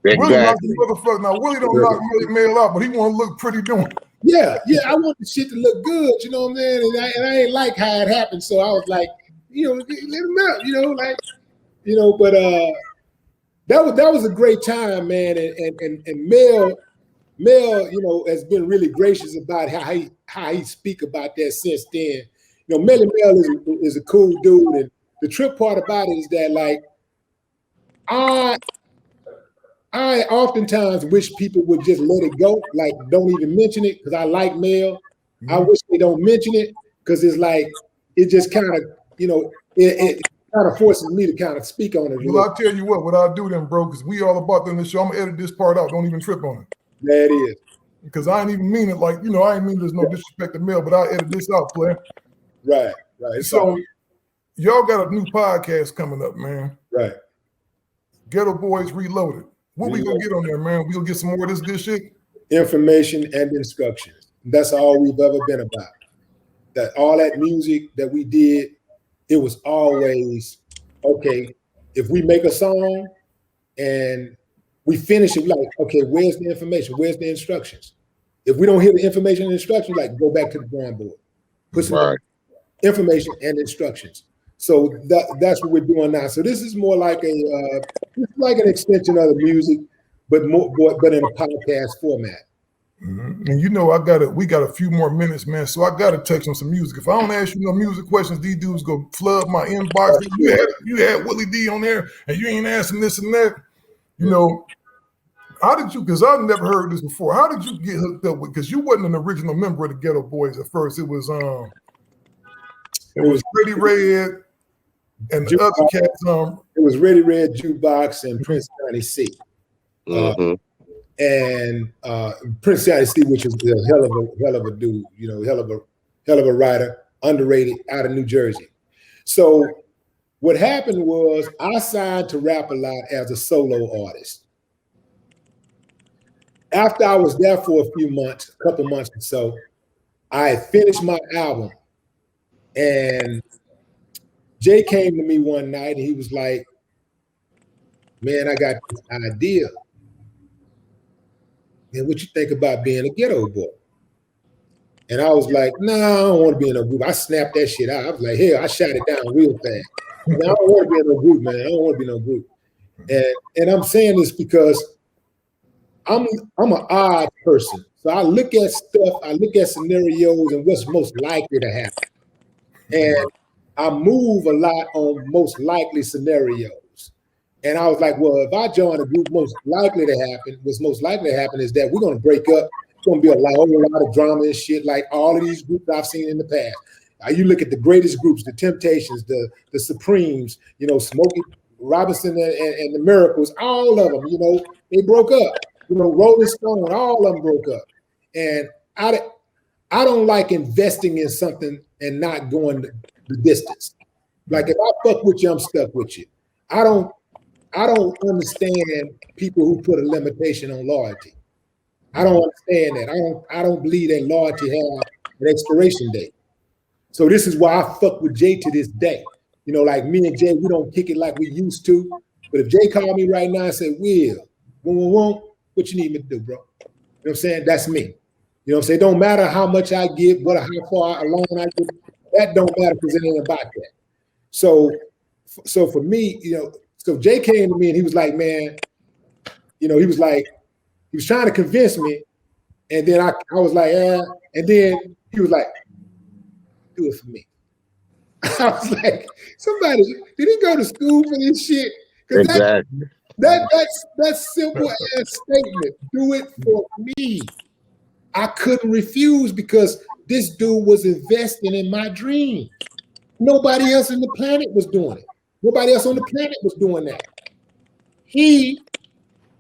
Exactly. Willie knocked the motherfucker. Now Willie don't knock Melly Mel out, but he want to look pretty doing it. Yeah, I want the shit to look good. You know what I'm saying? And I ain't like how it happened. So I was like, you know, let him out. You know, like, you know. But that was a great time, man. And Mel, you know, has been really gracious about how he speak about that since then. You know, Melly Mel is a cool dude, and the trip part about it is that, like, I oftentimes wish people would just let it go, like don't even mention it, because I like Mel. I wish they don't mention it, because it's like it just kind of, you know, it kind of forces me to kind of speak on it. Well, I'll tell you what I'll do then, bro, because we all about them this show. I'm gonna edit this part out. Don't even trip on it. That is. Because I ain't even mean it like, you know, I ain't mean there's no disrespect to Mel, but I'll edit this out, player. Right. So y'all got a new podcast coming up, man. Right. Geto Boys Reloaded. What we gonna get on there, man? We gonna get some more of this good shit? Information and instructions. That's all we've ever been about. That all that music that we did, it was always, okay, if we make a song and we finish it, like, okay, where's the information? Where's the instructions? If we don't hear the information and instructions, like, go back to the drawing board. Put some information and instructions. So that's what we're doing now. So this is more like an extension of the music, but in a podcast format. Mm-hmm. And you know, we got a few more minutes, man. So I gotta touch on some music. If I don't ask you no music questions, these dudes go flood my inbox. You had Willie D on there, and you ain't asking this and that. You know, how did you? Because I've never heard this before. How did you get hooked up with? Because you wasn't an original member of the Geto Boys at first. It was Pretty Red. And the other cats, it was Ready Red, Jukebox, and Prince Johnny C. And Prince Johnny C, which was a hell of a dude, you know, hell of a writer, underrated, out of New Jersey. So what happened was I signed to Rap a Lot as a solo artist. After I was there for a couple months or so, I had finished my album. And Jay came to me one night and he was like, man, I got this idea. And what you think about being a ghetto boy? And I was like, nah, I don't want to be in a group. I snapped that shit out. I was like, hell, I shot it down real fast. I don't want to be in a group, man. I don't want to be in a group. And I'm saying this because I'm an odd person. So I look at stuff, I look at scenarios and what's most likely to happen. And I move a lot on most likely scenarios. And I was like, well, if I join a group, what's most likely to happen is that we're going to break up. It's going to be a lot of drama and shit like all of these groups I've seen in the past. You look at the greatest groups, the Temptations, the Supremes, Smokey Robinson and the Miracles, all of them, they broke up. Rolling Stone, all of them broke up. And I don't like investing in something and not going the distance. Like if I fuck with you, I'm stuck with you. I don't understand people who put a limitation on loyalty. I don't understand that. I don't believe that loyalty has an expiration date. So this is why I fuck with Jay to this day. Like me and Jay, we don't kick it like we used to. But if Jay called me right now and said, Will, what you need me to do, bro? You know what I'm saying? That's me. You know what I'm saying? It don't matter how much I give, how far along I get. That don't matter because it ain't about that. So for me, so Jay came to me and he was like, man, he was trying to convince me. And then I was like, and then he was like, do it for me. I was like, did he go to school for this shit? Exactly. That's simple ass statement. Do it for me. I couldn't refuse because this dude was investing in my dream. Nobody else on the planet was doing it. Nobody else on the planet was doing that. He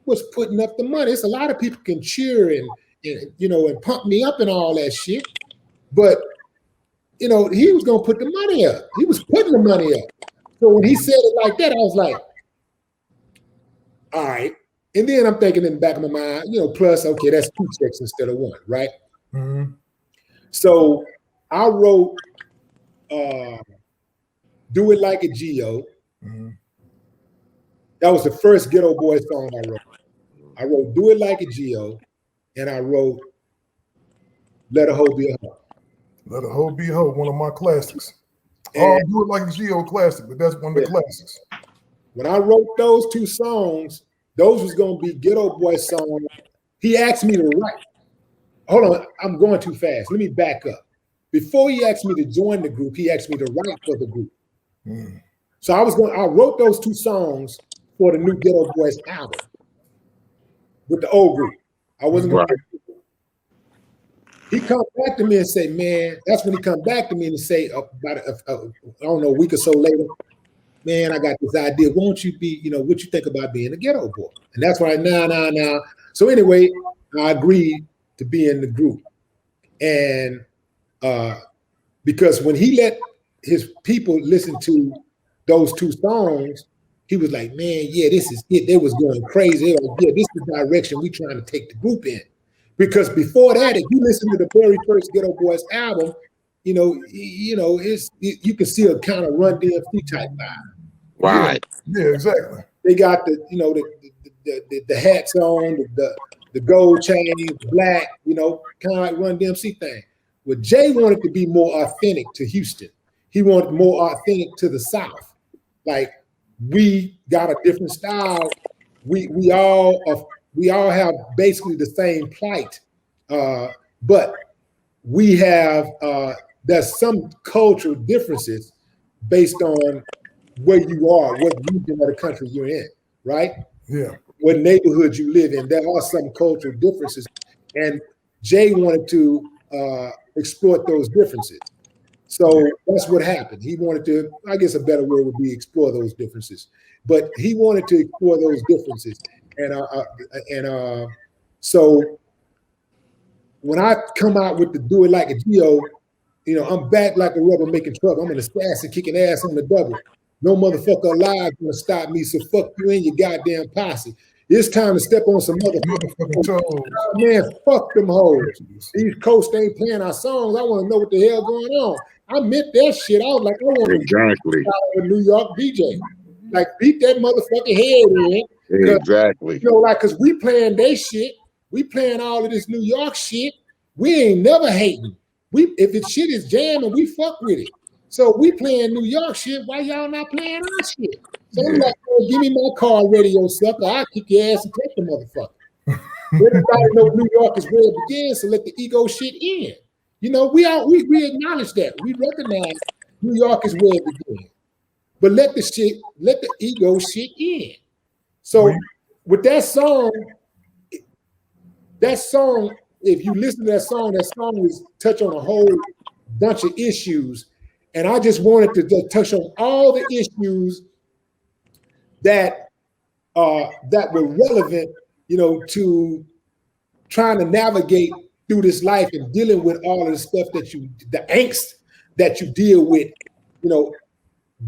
was putting up the money. It's a lot of people can cheer and pump me up and all that shit, but he was gonna put the money up. He was putting the money up. So when he said it like that, I was like, all right. And then I'm thinking in the back of my mind, plus, okay, that's 2 checks instead of 1, right? Mm-hmm. So I wrote Do It Like a Geo. Mm-hmm. That was the first Geto Boys song I wrote. I wrote Do It Like a Geo, and I wrote Let a Hoe Be a Hoe. Let a Hoe Be a Hoe, one of my classics. Do It Like a Geo classic, but that's one of the classics. When I wrote those 2 songs, those was going to be Geto Boys songs. He asked me to write. Hold on, I'm going too fast. Let me back up. Before he asked me to join the group, he asked me to write for the group. Mm. So I wrote those 2 songs for the new Geto Boys album with the old group. I wasn't going to. He come back to me and say, man, that's when he come back to me and say about a week or so later, man, I got this idea. Won't you be, what you think about being a Geto Boy? And that's why now. So anyway, I agreed to be in the group. And because when he let his people listen to those 2 songs, he was like, man, yeah, this is it. They was going crazy. They were like, yeah, this is the direction we trying to take the group in. Because before that, if you listen to the very first Geto Boys album, you can see a kind of Run DMC type vibe. Right. Yeah, exactly. They got the hats on, the gold chain, the black, kind of like Run DMC thing. Well, Jay wanted to be more authentic to Houston. He wanted more authentic to the South. Like we got a different style. We all have basically the same plight, but we have there's some cultural differences based on where you are, what region of the country you're in, right? Yeah. What neighborhood you live in. There are some cultural differences, and Jay wanted to exploit those differences. So that's what happened. He wanted to, I guess a better word would be explore those differences, but he wanted to explore those differences. And so when I come out with the Do It Like a Geo, I'm back like a rubber making trouble. I'm in the stance and kicking ass on the double. No motherfucker alive gonna stop me, so fuck you and your goddamn posse. It's time to step on some motherfucking toes. Man, fuck them hoes. These Coast ain't playing our songs. I want to know what the hell going on. I meant that shit. I was like, I want Exactly. a New York DJ. Like, beat that motherfucking head in. Exactly. You know, like, cause we playing they shit. We playing all of this New York shit. We ain't never hating. If it shit is jamming, we fuck with it. So we playing New York shit. Why y'all not playing our shit? So I'm like, oh, give me my car radio sucker. I'll kick your ass and take the motherfucker. Everybody know New York is where it begins, so let the ego shit in. You know, we acknowledge that. We recognize New York is where it begins. But let the ego shit in. So with that song, if you listen to that song is touch on a whole bunch of issues. And I just wanted to just touch on all the issues that were relevant, you know, to trying to navigate through this life and dealing with all of the stuff the angst that you deal with, you know,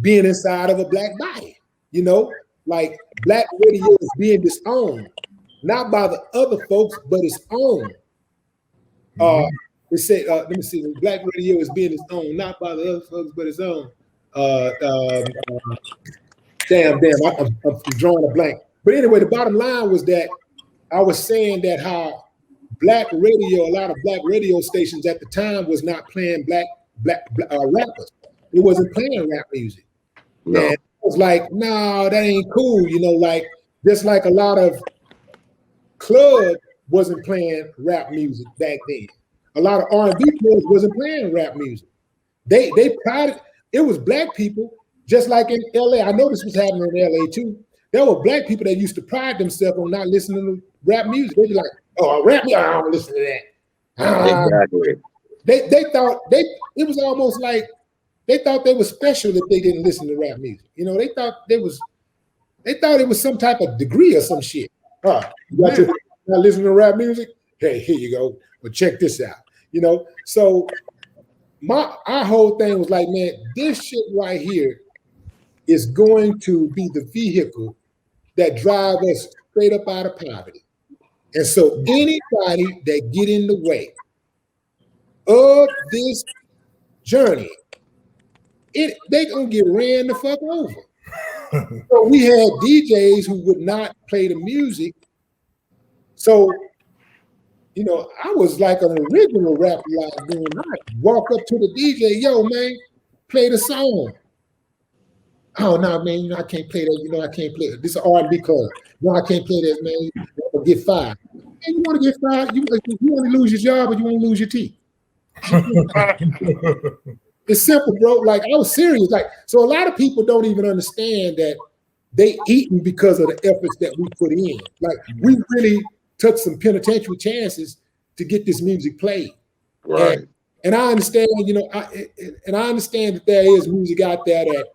being inside of a black body, you know, like black radio is being disowned, not by the other folks, but its own. They say, let me see, black radio is being its own, not by the other folks, but its own. I'm drawing a blank. But anyway, the bottom line was that I was saying that how black radio, a lot of black radio stations at the time was not playing black rappers. It wasn't playing rap music. No. And I was like, no, that ain't cool. You know, like, just like a lot of clubs wasn't playing rap music back then. A lot of R&B clubs wasn't playing rap music. They prided, it was black people, just like in LA. I know this was happening in LA too. There were black people that used to pride themselves on not listening to rap music. They'd be like, oh, rap music, I don't listen to that. Exactly. They thought it was almost like they thought they were special if they didn't listen to rap music. You know, they thought it was some type of degree or some shit. You got to not listen to rap music? Hey, here you go. But check this out. You know, so our whole thing was like, man, this shit right here is going to be the vehicle that drive us straight up out of poverty. And so anybody that get in the way of this journey, they gonna get ran the fuck over. So we had DJs who would not play the music. So, you know, I was like an original rapper, like, I walk up to the DJ, yo, man, play the song. Oh no, man, you know I can't play that. You know I can't play it. This is an R&B club. No, I can't play that, man. You'll get fired. Man, you want to get fired? You want to lose your job, or you want to lose your teeth? It's simple, bro. Like, I was serious. Like, so a lot of people don't even understand that they eating because of the efforts that we put in. Like, we really took some penitentiary chances to get this music played. Right. And I understand, you know, I understand that there is music out there that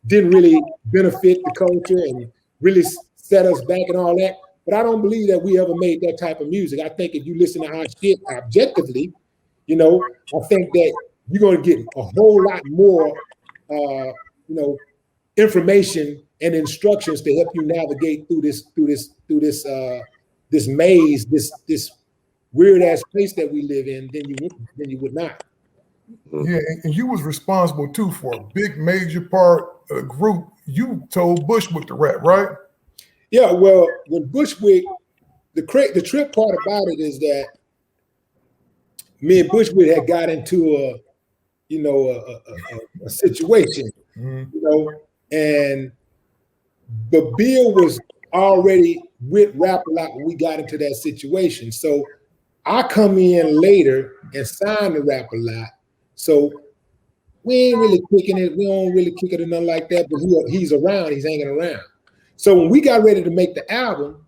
didn't really benefit the culture and really set us back and all that. But I don't believe that we ever made that type of music. I think if you listen to our shit objectively, you know, I think that you're going to get a whole lot more, you know, information and instructions to help you navigate through this maze, this weird ass place that we live in than you would not. Yeah, and you was responsible too for a big major part of the group. You told Bushwick to rap, right? Yeah, well, when Bushwick, the trip part about it is that me and Bushwick had got into a situation, you know, but Bill was already with Rap A Lot when we got into that situation. So I come in later and sign the Rap A Lot. So we ain't really kicking it. We don't really kick it or nothing like that, but he's around, he's hanging around. So when we got ready to make the album,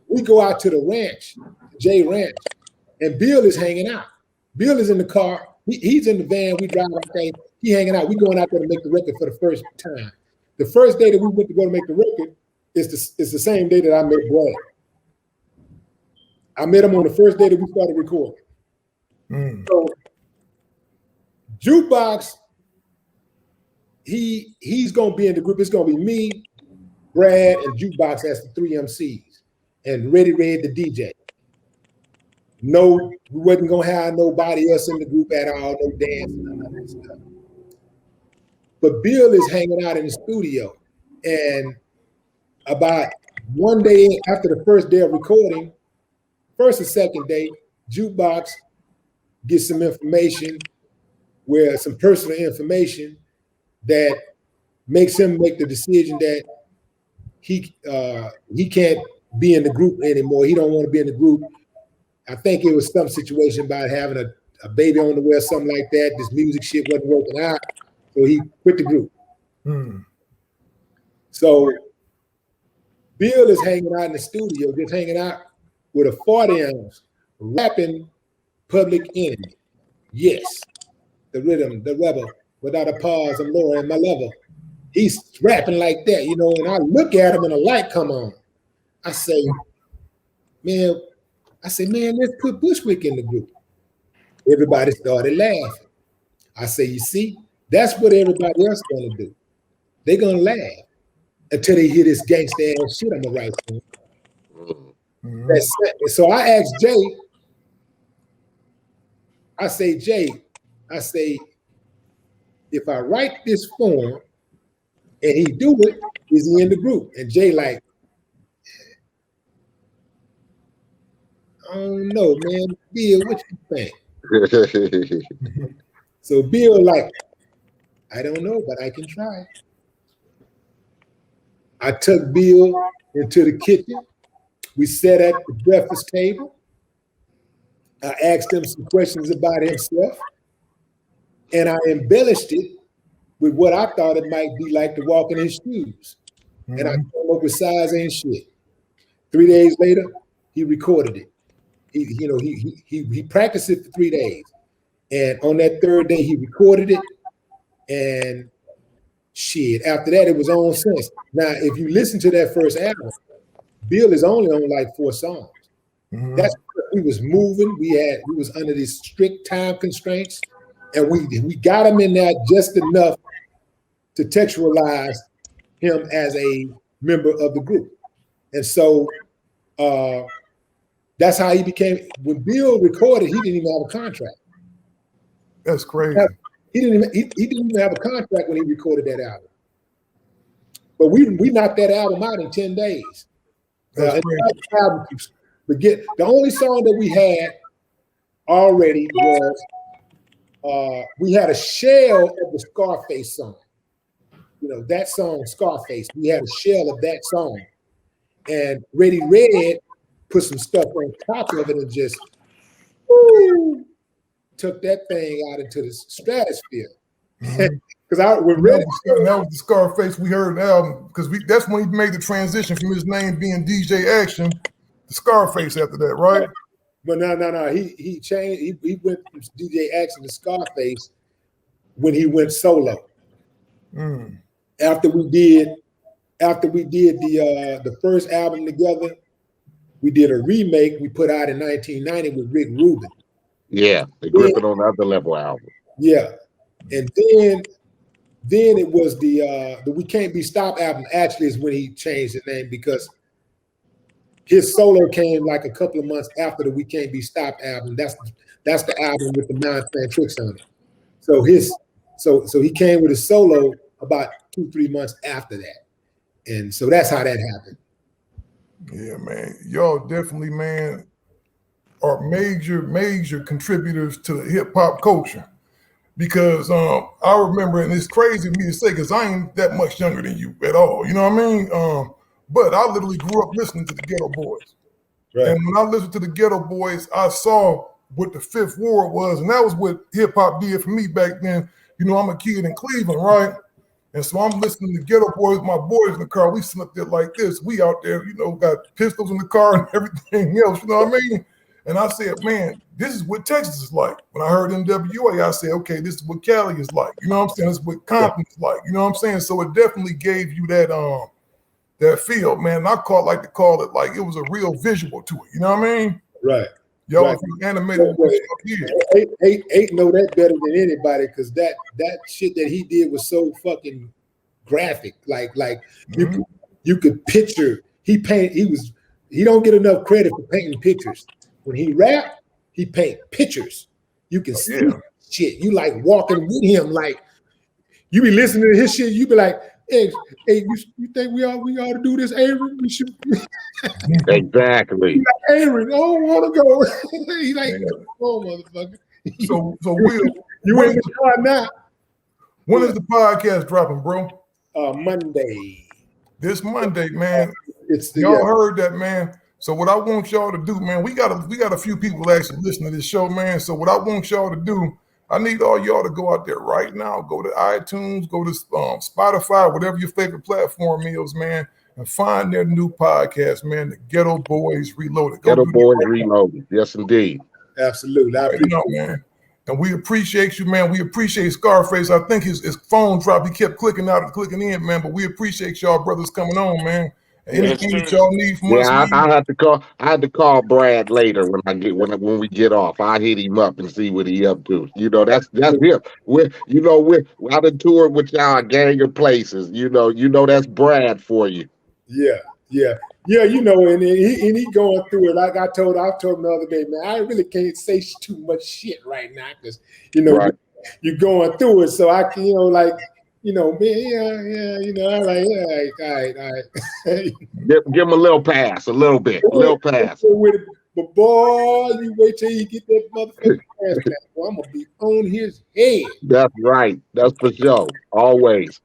we go out to the ranch, J Ranch, and Bill is hanging out. Bill is in the car. He's in the van. We drive out there. He hanging out. We going out there to make the record for the first time. The first day that we went to go to make the record is the same day that I met Brad. I met him on the first day that we started recording. So Jukebox, he's gonna be in the group. It's gonna be me, Brad, and Jukebox as the 3 MCs, and Ready Red the DJ. No, we wasn't gonna have nobody else in the group at all, no dancing, none of that stuff. But Bill is hanging out in the studio, and about one day after the first day of recording, first or second day, Jukebox gets some information, where some personal information that makes him make the decision that he can't be in the group anymore. He don't want to be in the group. I think it was some situation about having a baby on the way or something like that. This music shit wasn't working out, so he quit the group. So Bill is hanging out in the studio, just hanging out with a 40-ounce, rapping Public Enemy. Yes, the rhythm, the rebel, without a pause, I'm lowering my level. He's rapping like that, you know, and I look at him and a light come on. I say, man, let's put Bushwick in the group. Everybody started laughing. I say, you see, that's what everybody else gonna do. They're gonna laugh until they hear this gangster ass shit I'm gonna write for them. So I asked Jay, I say, if I write this form and he do it, is he in the group? And Jay like, I don't know, man. Bill, what you think? So Bill like, I don't know, but I can try. I took Bill into the kitchen. We sat at the breakfast table. I asked him some questions about himself, and I embellished it with what I thought it might be like to walk in his shoes. And I came up with size and shit. 3 days later, he recorded it. He practiced it for 3 days, and on that third day, he recorded it. And shit, after that, it was on since. Now, if you listen to that first album, Bill is only on like 4 songs. That's we was moving. We was under these strict time constraints, and we got him in there just enough to textualize him as a member of the group. And so that's how he became. When Bill recorded, he didn't even have a contract. That's crazy. He didn't even have a contract when he recorded that album. But we knocked that album out in 10 days. The only song that we had already was we had a shell of the Scarface song. You know, that song, Scarface, we had a shell of that song. And Ready Red put some stuff on top of it and just took that thing out into the stratosphere. Because that was the Scarface we heard the album, because that's when he made the transition from his name being DJ Action to Scarface after that, right? But no. He changed. He went from DJ Action to Scarface when he went solo. After we did the first album together, we did a remake we put out in 1990 with Rick Rubin. Yeah, the Gripping on the Other Level album. Yeah, and then it was the We Can't Be Stopped album. Actually, is when he changed the name, because his solo came like a couple of months after the We Can't Be Stopped album. That's the album with the non-playing tricks on it. So he came with his solo about 2-3 months after that, and so that's how that happened. Yeah, man, y'all definitely, man, are major contributors to the hip hop culture. Because I remember, and it's crazy for me to say, because I ain't that much younger than you at all. You know what I mean? But I literally grew up listening to the Geto Boys. Right. And when I listened to the Geto Boys, I saw what the Fifth Ward was, and that was what hip hop did for me back then. You know, I'm a kid in Cleveland, right? And so I'm listening to Geto Boys, my boys in the car. We sitting up there like this. We out there, you know, got pistols in the car and everything else. You know what I mean? And I said, man, this is what Texas is like. When I heard NWA, I said, okay, this is what Cali is like. You know what I'm saying? This is what Compton is like. You know what I'm saying? So it definitely gave you that that feel, man. And I like to call it like it was a real visual to it. You know what I mean? Right. Y'all right. animated. Eight know that better than anybody, because that shit that he did was so fucking graphic. Like you could picture. He don't get enough credit for painting pictures. When he rapped, He paint pictures. You can see shit. You like walking with him, like you be listening to his shit. You be like, hey, you think we ought to do this, Aaron? We should. Exactly. Like, Aaron, I don't want to go. He's like, oh, motherfucker. So Will, you in the car now? When is the podcast dropping, bro? Monday. This Monday, man. It's y'all heard that, man. So what I want y'all to do, man, we got a few people actually listening to this show, man. So what I want y'all to do, I need all y'all to go out there right now. Go to iTunes, go to Spotify, whatever your favorite platform is, man, and find their new podcast, man, the Geto Boys Reloaded. Geto Boys Reloaded. Yes, indeed. Absolutely. I appreciate man. And we appreciate you, man. We appreciate Scarface. I think his phone dropped. He kept clicking out and clicking in, man. But we appreciate y'all brothers coming on, man. Anything that y'all need from us? I had to call Brad later when we get off. I hit him up and see what he up to. You know, that's him. We're out of tour with y'all gang of places. You know that's Brad for you. Yeah. You know, and he going through it. Like I told him the other day, man, I really can't say too much shit right now because you're going through it. So I can, man, I'm like, all right. Give him a little pass, a little pass. But boy, you wait till you get that motherfucking pass back. Boy, I'm gonna be on his head. That's right. That's for sure. Always.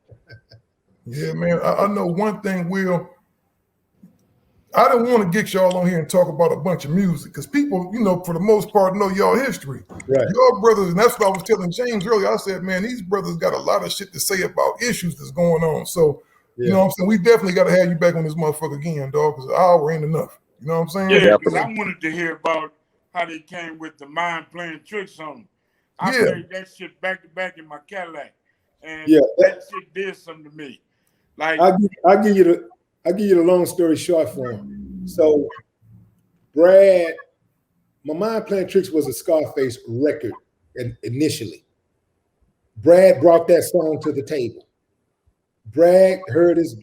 Yeah, man. I know one thing, Will. I didn't want to get y'all on here and talk about a bunch of music because people, for the most part, know y'all history. Right. Y'all brothers, and that's what I was telling James earlier. I said, man, these brothers got a lot of shit to say about issues that's going on. So, you know what I'm saying? We definitely got to have you back on this motherfucker again, dog, because an hour ain't enough. You know what I'm saying? Yeah, because I wanted to hear about how they came with the mind playing tricks on them. I played that shit back to back in my Cadillac, and that shit did something to me. Like I'll give you the long story short for him. So, Brad, my Mind Playing Tricks was a Scarface record initially. Brad brought that song to the table. Brad was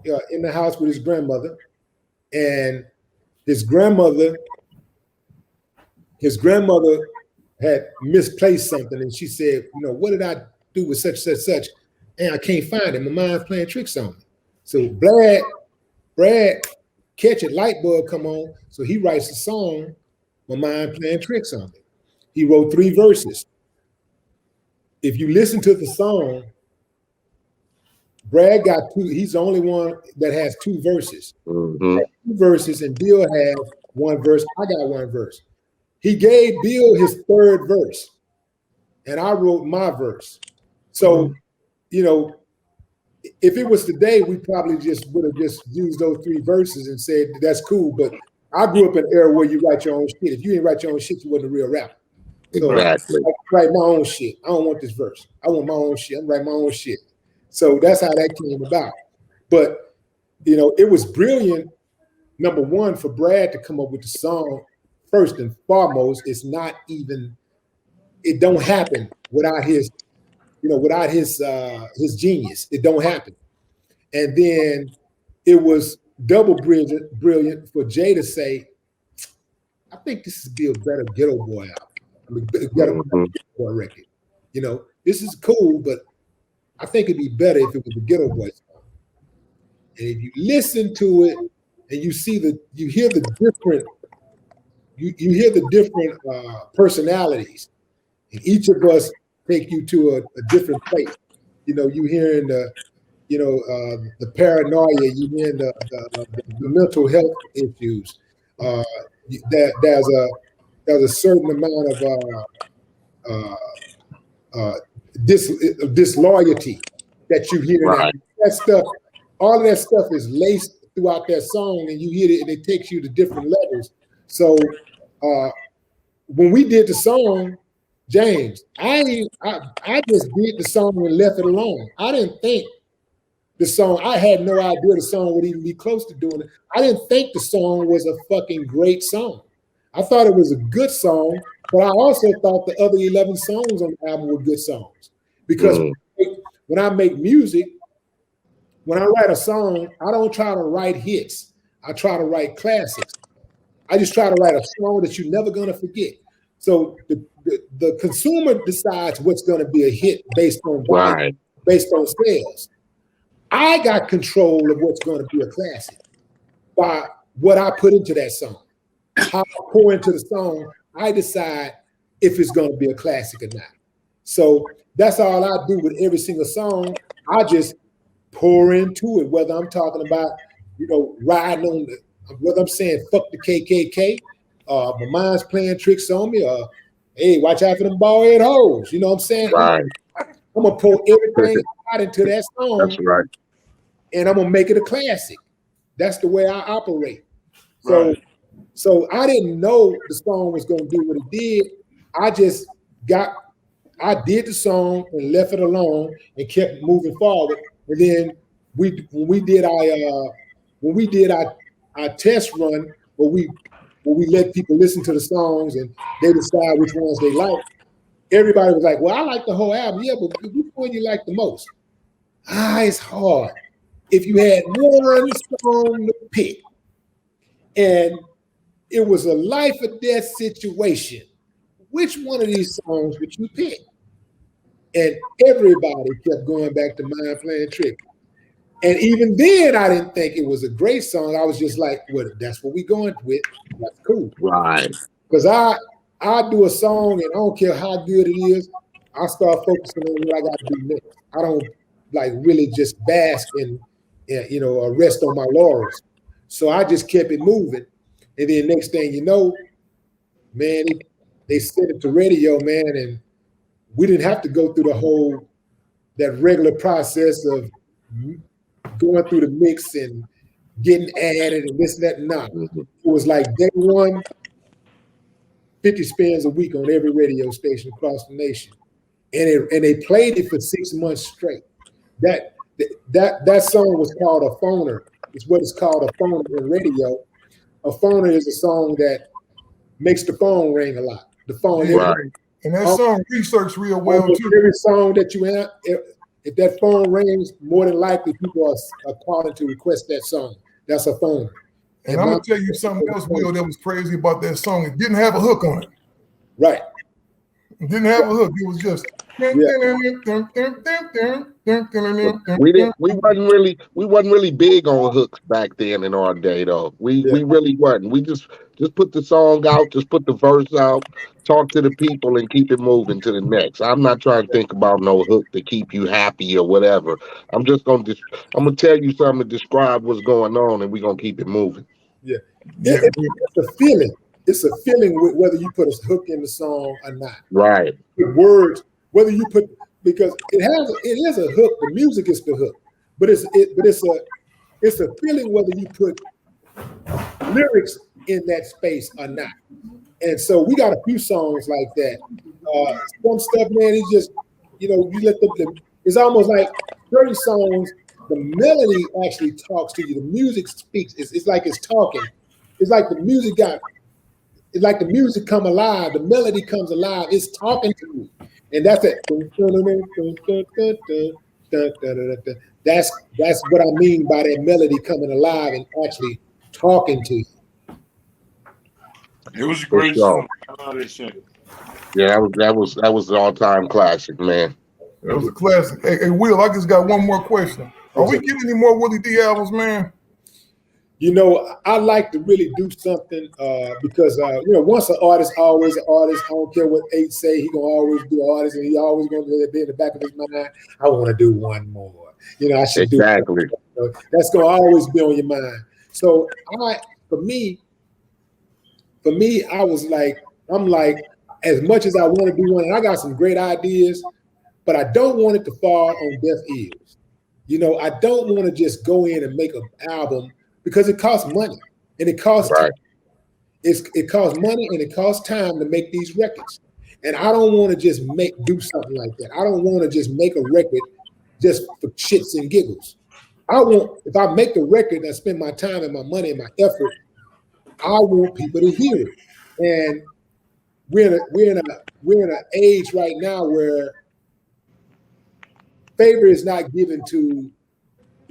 in the house with his grandmother, and his grandmother had misplaced something, and she said, what did I do with such, and I can't find it. My mind's playing tricks on me. So Brad catch it, light bulb come on. So he writes a song, My Mind Playing Tricks on Me. He wrote 3 verses. If you listen to the song, Brad got 2. He's the only one that has 2 verses. Mm-hmm. 2 verses, and Bill has 1 verse. I got 1 verse. He gave Bill his 3rd verse, and I wrote my verse. So, if it was today, we probably would have used those 3 verses and said that's cool. But I grew up in an era where you write your own shit. If you didn't write your own shit, you wasn't a real rapper. So exactly. I write my own shit. I don't want this verse. I want my own shit. I'm writing my own shit. So that's how that came about. But it was brilliant. Number one, for Brad to come up with the song. First and foremost, it's not even. It don't happen without his. Without his genius, it don't happen. And then it was double brilliant for Jay to say, I think this would be a better Geto Boy album. Geto Boy record. This is cool, but I think it'd be better if it was a Geto Boy song. And if you listen to it and you hear the different personalities, and each of us take you to a different place. You hearing the paranoia, you hearing the mental health issues. There's a certain amount of disloyalty that you hear. Right. That stuff, all of that stuff is laced throughout that song, and you hear it, and it takes you to different levels. So when we did the song, James, I just did the song and left it alone. I didn't think the song, I had no idea the song would even be close to doing it. I didn't think the song was a fucking great song. I thought it was a good song, but I also thought the other 11 songs on the album were good songs. Because when I make music, when I write a song, I don't try to write hits. I try to write classics. I just try to write a song that you're never gonna forget. So the consumer decides what's gonna be a hit based on volume, based on sales. I got control of what's gonna be a classic by what I put into that song. How I pour into the song, I decide if it's gonna be a classic or not. So that's all I do with every single song. I just pour into it, whether I'm talking about, riding on whether I'm saying fuck the KKK, my mind's playing tricks on me, or hey, watch out for them bald head hoes. You know what I'm saying? Right. I'm gonna pour everything out into that song. That's right. And I'm gonna make it a classic. That's the way I operate. So I didn't know the song was gonna do what it did. I did the song and left it alone and kept moving forward. And then when we did our test run, where we let people listen to the songs and they decide which ones they like, everybody was like, well, I like the whole album. Yeah, but which one you like the most? It's hard. If you had one song to pick and it was a life or death situation, which one of these songs would you pick? And everybody kept going back to Mind Playing Trick. And even then, I didn't think it was a great song. I was just like, well, that's what we going with. That's cool. Right. Because I do a song and I don't care how good it is, I start focusing on what I got to do next. I don't like really just bask and rest on my laurels. So I just kept it moving. And then next thing you know, man, they sent it to radio, man, and we didn't have to go through that regular process of going through the mix and getting added and this, that, and that. It was like day one, 50 spins a week on every radio station across the nation. And they played it for 6 months straight. That song was called a phoner. It's what it's called, a phoner in radio. A phoner is a song that makes the phone ring a lot. The phone, right. And that song researched real well too. Every song that you have, if that phone rings, more than likely people are calling to request that song. That's a phone. And I'm gonna tell you something else, Will, that was crazy about that song. It didn't have a hook on it. Right. It didn't have a hook. It was just. We wasn't really big on hooks back then in our day though. We really wasn't. We just put the song out, just put the verse out, talk to the people and keep it moving to the next. I'm not trying to think about no hook to keep you happy or whatever. I'm gonna tell you something to describe what's going on and we're gonna keep it moving. Yeah. It's a feeling. It's a feeling with whether you put a hook in the song or not. Right. With words, whether you put, because it is a hook. The music is the hook, but it's a feeling whether you put lyrics in that space or not. And so we got a few songs like that. Some stuff, man, it's just you let them. It's almost like 30 songs. The melody actually talks to you. The music speaks. It's like it's talking. It's like the music It's like the music come alive. The melody comes alive. It's talking to you. And that's it. That's what I mean by that melody coming alive and actually talking to you. It was a great song. I love that shit. Yeah, that was an all-time classic, man. That was a classic. Hey, Will, I just got one more question. Are we getting any more Willie D albums, man? I like to really do something because once an artist, always an artist. I don't care what H say, he gonna always be an artist, and he always gonna be in the back of his mind. I want to do one more. I should do exactly. That's gonna always be on your mind. So for me, I'm like, as much as I want to do one, and I got some great ideas, but I don't want it to fall on deaf ears. I don't want to just go in and make an album. Because it costs money, and it costs right. It costs money and it costs time to make these records. And I don't want to just do something like that. I don't want to just make a record just for shits and giggles. If I make a record and I spend my time and my money and my effort, I want people to hear it. And we're in an age right now where favor is not given to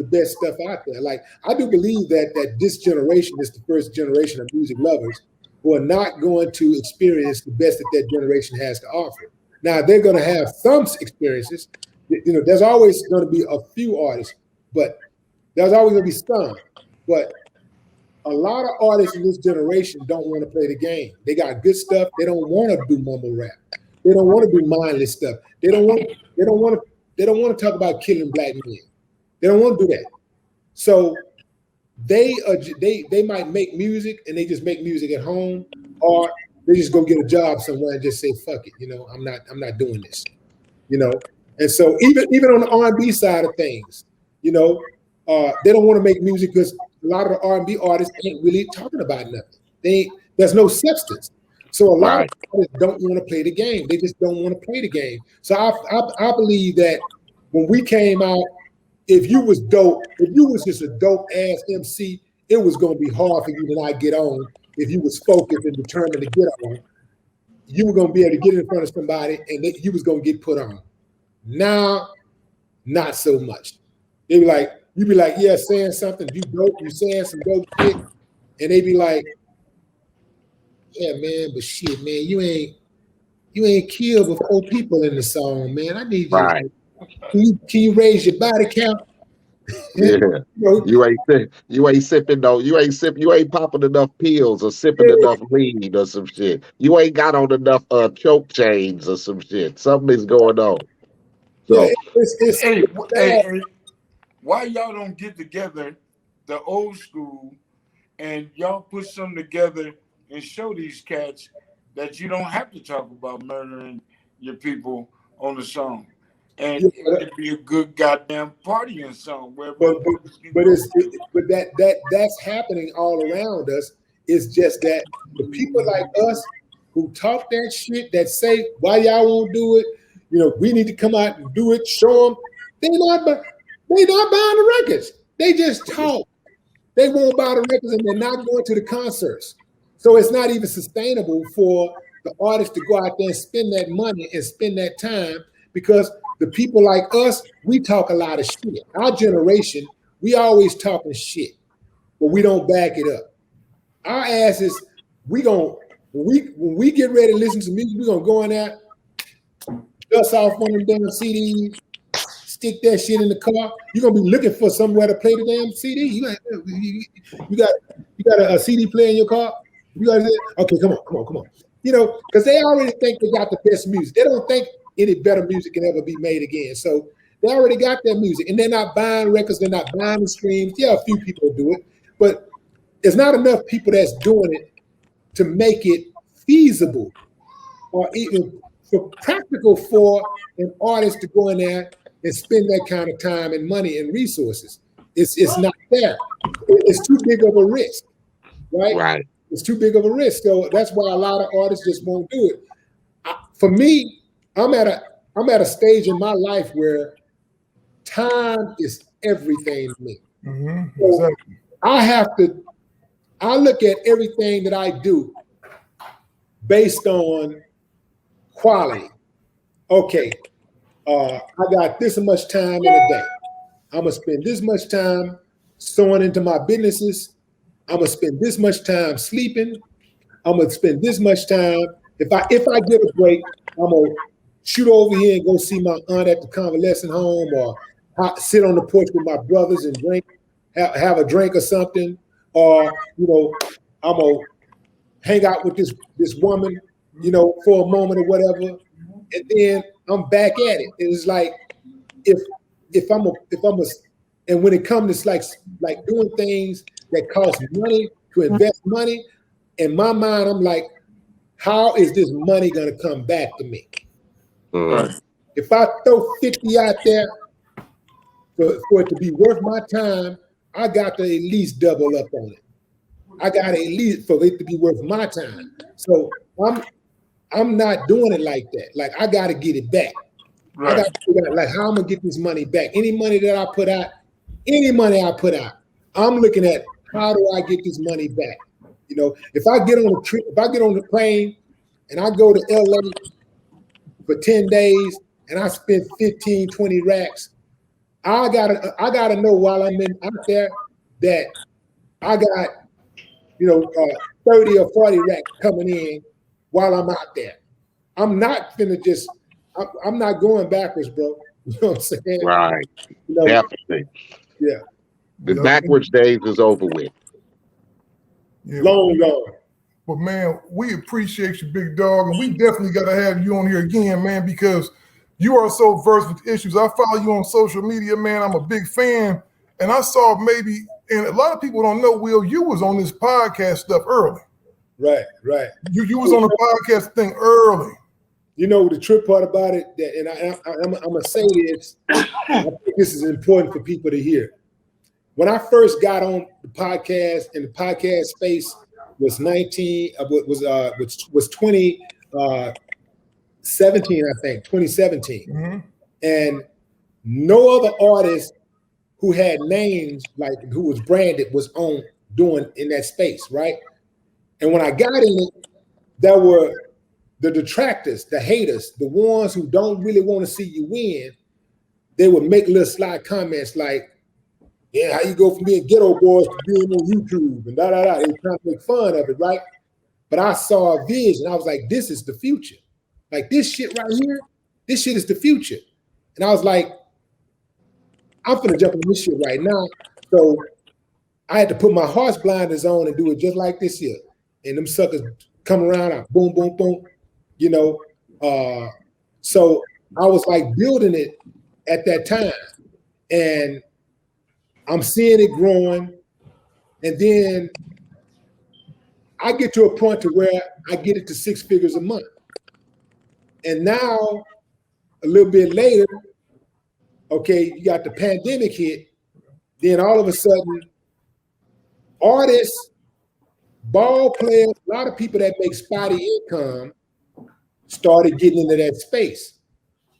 the best stuff out there. Like, I do believe that this generation is the first generation of music lovers who are not going to experience the best that generation has to offer. Now, they're going to have some experiences. You know, there's always going to be a few artists, but there's always going to be some. But a lot of artists in this generation don't want to play the game. They got good stuff. They don't want to do mumble rap. They don't want to do mindless stuff. They don't want to talk about killing black men. They don't want to do that. So they might make music and they just make music at home, or they just go get a job somewhere and just say, fuck it, you know, I'm not doing this. You know, and so even on the R&B side of things, you know, they don't want to make music because a lot of the R&B artists ain't really talking about nothing. There's no substance. So a lot of artists don't want to play the game. They just don't want to play the game. So I believe that when we came out, if you was dope, if you was just a dope ass MC, it was going to be hard for you to not get on. If you was focused and determined to get on, you were going to be able to get in front of somebody and you was going to get put on. Now, not so much. They be like, you be like, yeah, saying something, you dope, you saying some dope shit, and they be like, yeah, man, but shit, man, you ain't killed with 4 people in the song, man. I need you. Right. Can you raise your body count? Yeah. You ain't popping enough pills or sipping enough weed or some shit. You ain't got on enough choke chains or some shit. Something is going on. So hey, why y'all don't get together, the old school, and y'all put something together and show these cats that you don't have to talk about murdering your people on the song, and it could be a good goddamn partying song. But that's happening all around us. It's just that the people like us who talk that shit, that say why y'all won't do it, you know, we need to come out and do it. Show them they not buying the records. They just talk. They won't buy the records and they're not going to the concerts. So it's not even sustainable for the artists to go out there and spend that money and spend that time, because the people like us, we talk a lot of shit. Our generation, we always talking shit, but we don't back it up. Our asses, when we get ready to listen to music, we're gonna go in there, dust off one of them damn CDs, stick that shit in the car. You're gonna be looking for somewhere to play the damn CD. You got a CD player in your car. You got okay, come on. You know, because they already think they got the best music. They don't think any better music can ever be made again. So they already got their music, and they're not buying records. They're not buying the streams. Yeah, a few people do it, but there's not enough people that's doing it to make it feasible or even practical for an artist to go in there and spend that kind of time and money and resources. It's not there. It's too big of a risk, right? Right. It's too big of a risk. So that's why a lot of artists just won't do it. For me, I'm at a stage in my life where time is everything to me. Mm-hmm. So Exactly. I look at everything that I do based on quality. Okay, I got this much time in a day. I'm gonna spend this much time sewing into my businesses. I'm gonna spend this much time sleeping. I'm gonna spend this much time. If I get a break, I'm gonna shoot over here and go see my aunt at the convalescent home, or sit on the porch with my brothers and drink, have a drink or something, or you know, I'm gonna hang out with this woman, you know, for a moment or whatever, and then I'm back at it. It's like if I'm a, and when it comes to like doing things that cost money to invest money, in my mind, I'm like, how is this money gonna come back to me? Mm. If I throw 50 out there for it to be worth my time, I got to at least double up on it. I got to at least for it to be worth my time. So I'm not doing it like that. Like, I got to get it back. Right. I got to figure out like how I'm gonna get this money back. Any money I put out, I'm looking at how do I get this money back. You know, if I get on a trip, if I get on the plane and I go to LA for 10 days and I spend 15, 20 racks, I gotta know while I'm out there that I got 30 or 40 racks coming in while I'm out there. I'm not finna I'm not going backwards, bro. You know what I'm saying? Right. Definitely. Yeah. The backwards days is over with. Yeah, long gone. But man, we appreciate you, big dog, and we definitely got to have you on here again, man, because you are so versed with issues. I follow you on social media, man. I'm a big fan, and I saw and a lot of people don't know, Will, you was on this podcast stuff early. Right. You was on the podcast thing early. You know the trip part about it, I'm gonna say this. I think this is important for people to hear. When I first got on the podcast in the podcast space was 2017, I think 2017, and no other artist who had names like who was branded was on doing in that space, right? And when I got in it, there were the detractors, the haters, the ones who don't really want to see you win. They would make little sly comments like, "Yeah, how you go from being Geto Boys to being on YouTube and da da da." They were trying to make fun of it, right? But I saw a vision. I was like, "This is the future. Like this shit right here. This shit is the future." And I was like, "I'm gonna jump on this shit right now." So I had to put my horse blinders on and do it just like this here. And them suckers come around, I boom, boom, boom. So I was like building it at that time, and I'm seeing it growing, and then I get to a point to where I get it to 6 figures a month. And now, a little bit later, okay, you got the pandemic hit, then all of a sudden, artists, ball players, a lot of people that make spotty income started getting into that space.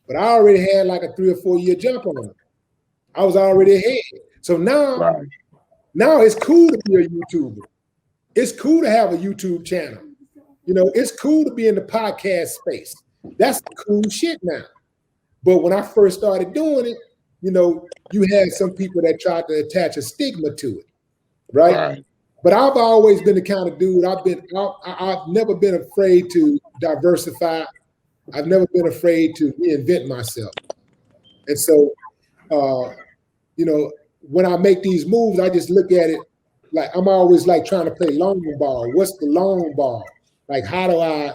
But I already had like a 3 or 4 year jump on them. I was already ahead. So now it's cool to be a YouTuber. It's cool to have a YouTube channel. It's cool to be in the podcast space. That's cool shit now. But when I first started doing it, you had some people that tried to attach a stigma to it, right? But I've always been the kind of dude, I've never been afraid to diversify. I've never been afraid to reinvent myself. And so, when I make these moves, I just look at it like I'm always like trying to play long ball. What's the long ball? Like how do I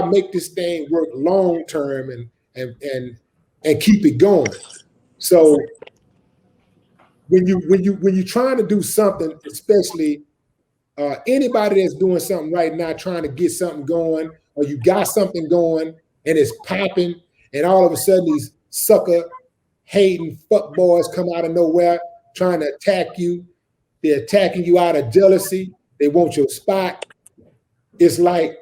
make this thing work long term and keep it going? So when you're trying to do something, especially anybody that's doing something right now, trying to get something going, or you got something going and it's popping, and all of a sudden these sucker hating fuck boys come out of nowhere trying to attack you. They're attacking you out of jealousy. They want your spot. It's that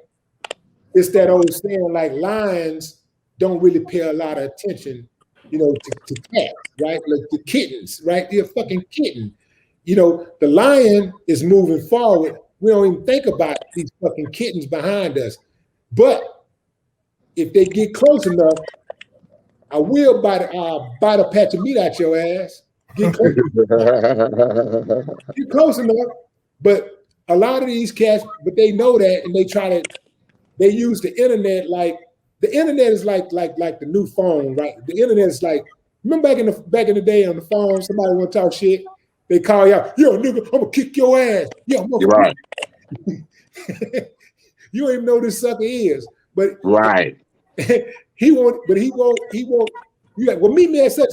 old saying, like lions don't really pay a lot of attention, to cats, right? Like the kittens, right? They're a fucking kitten. The lion is moving forward. We don't even think about these fucking kittens behind us. But if they get close enough, I will bite a patch of meat out your ass. Get close enough. Get close enough. But a lot of these cats, but they know that, and they use the internet like the internet is like the new phone, right? The internet is like, remember back in the day on the phone, somebody want to talk shit, they call you out, "Yo, nigga, I'm gonna kick your ass." Yo, you're right. You don't even know who this sucker is, but right. he won't. You like, well, meet me at such,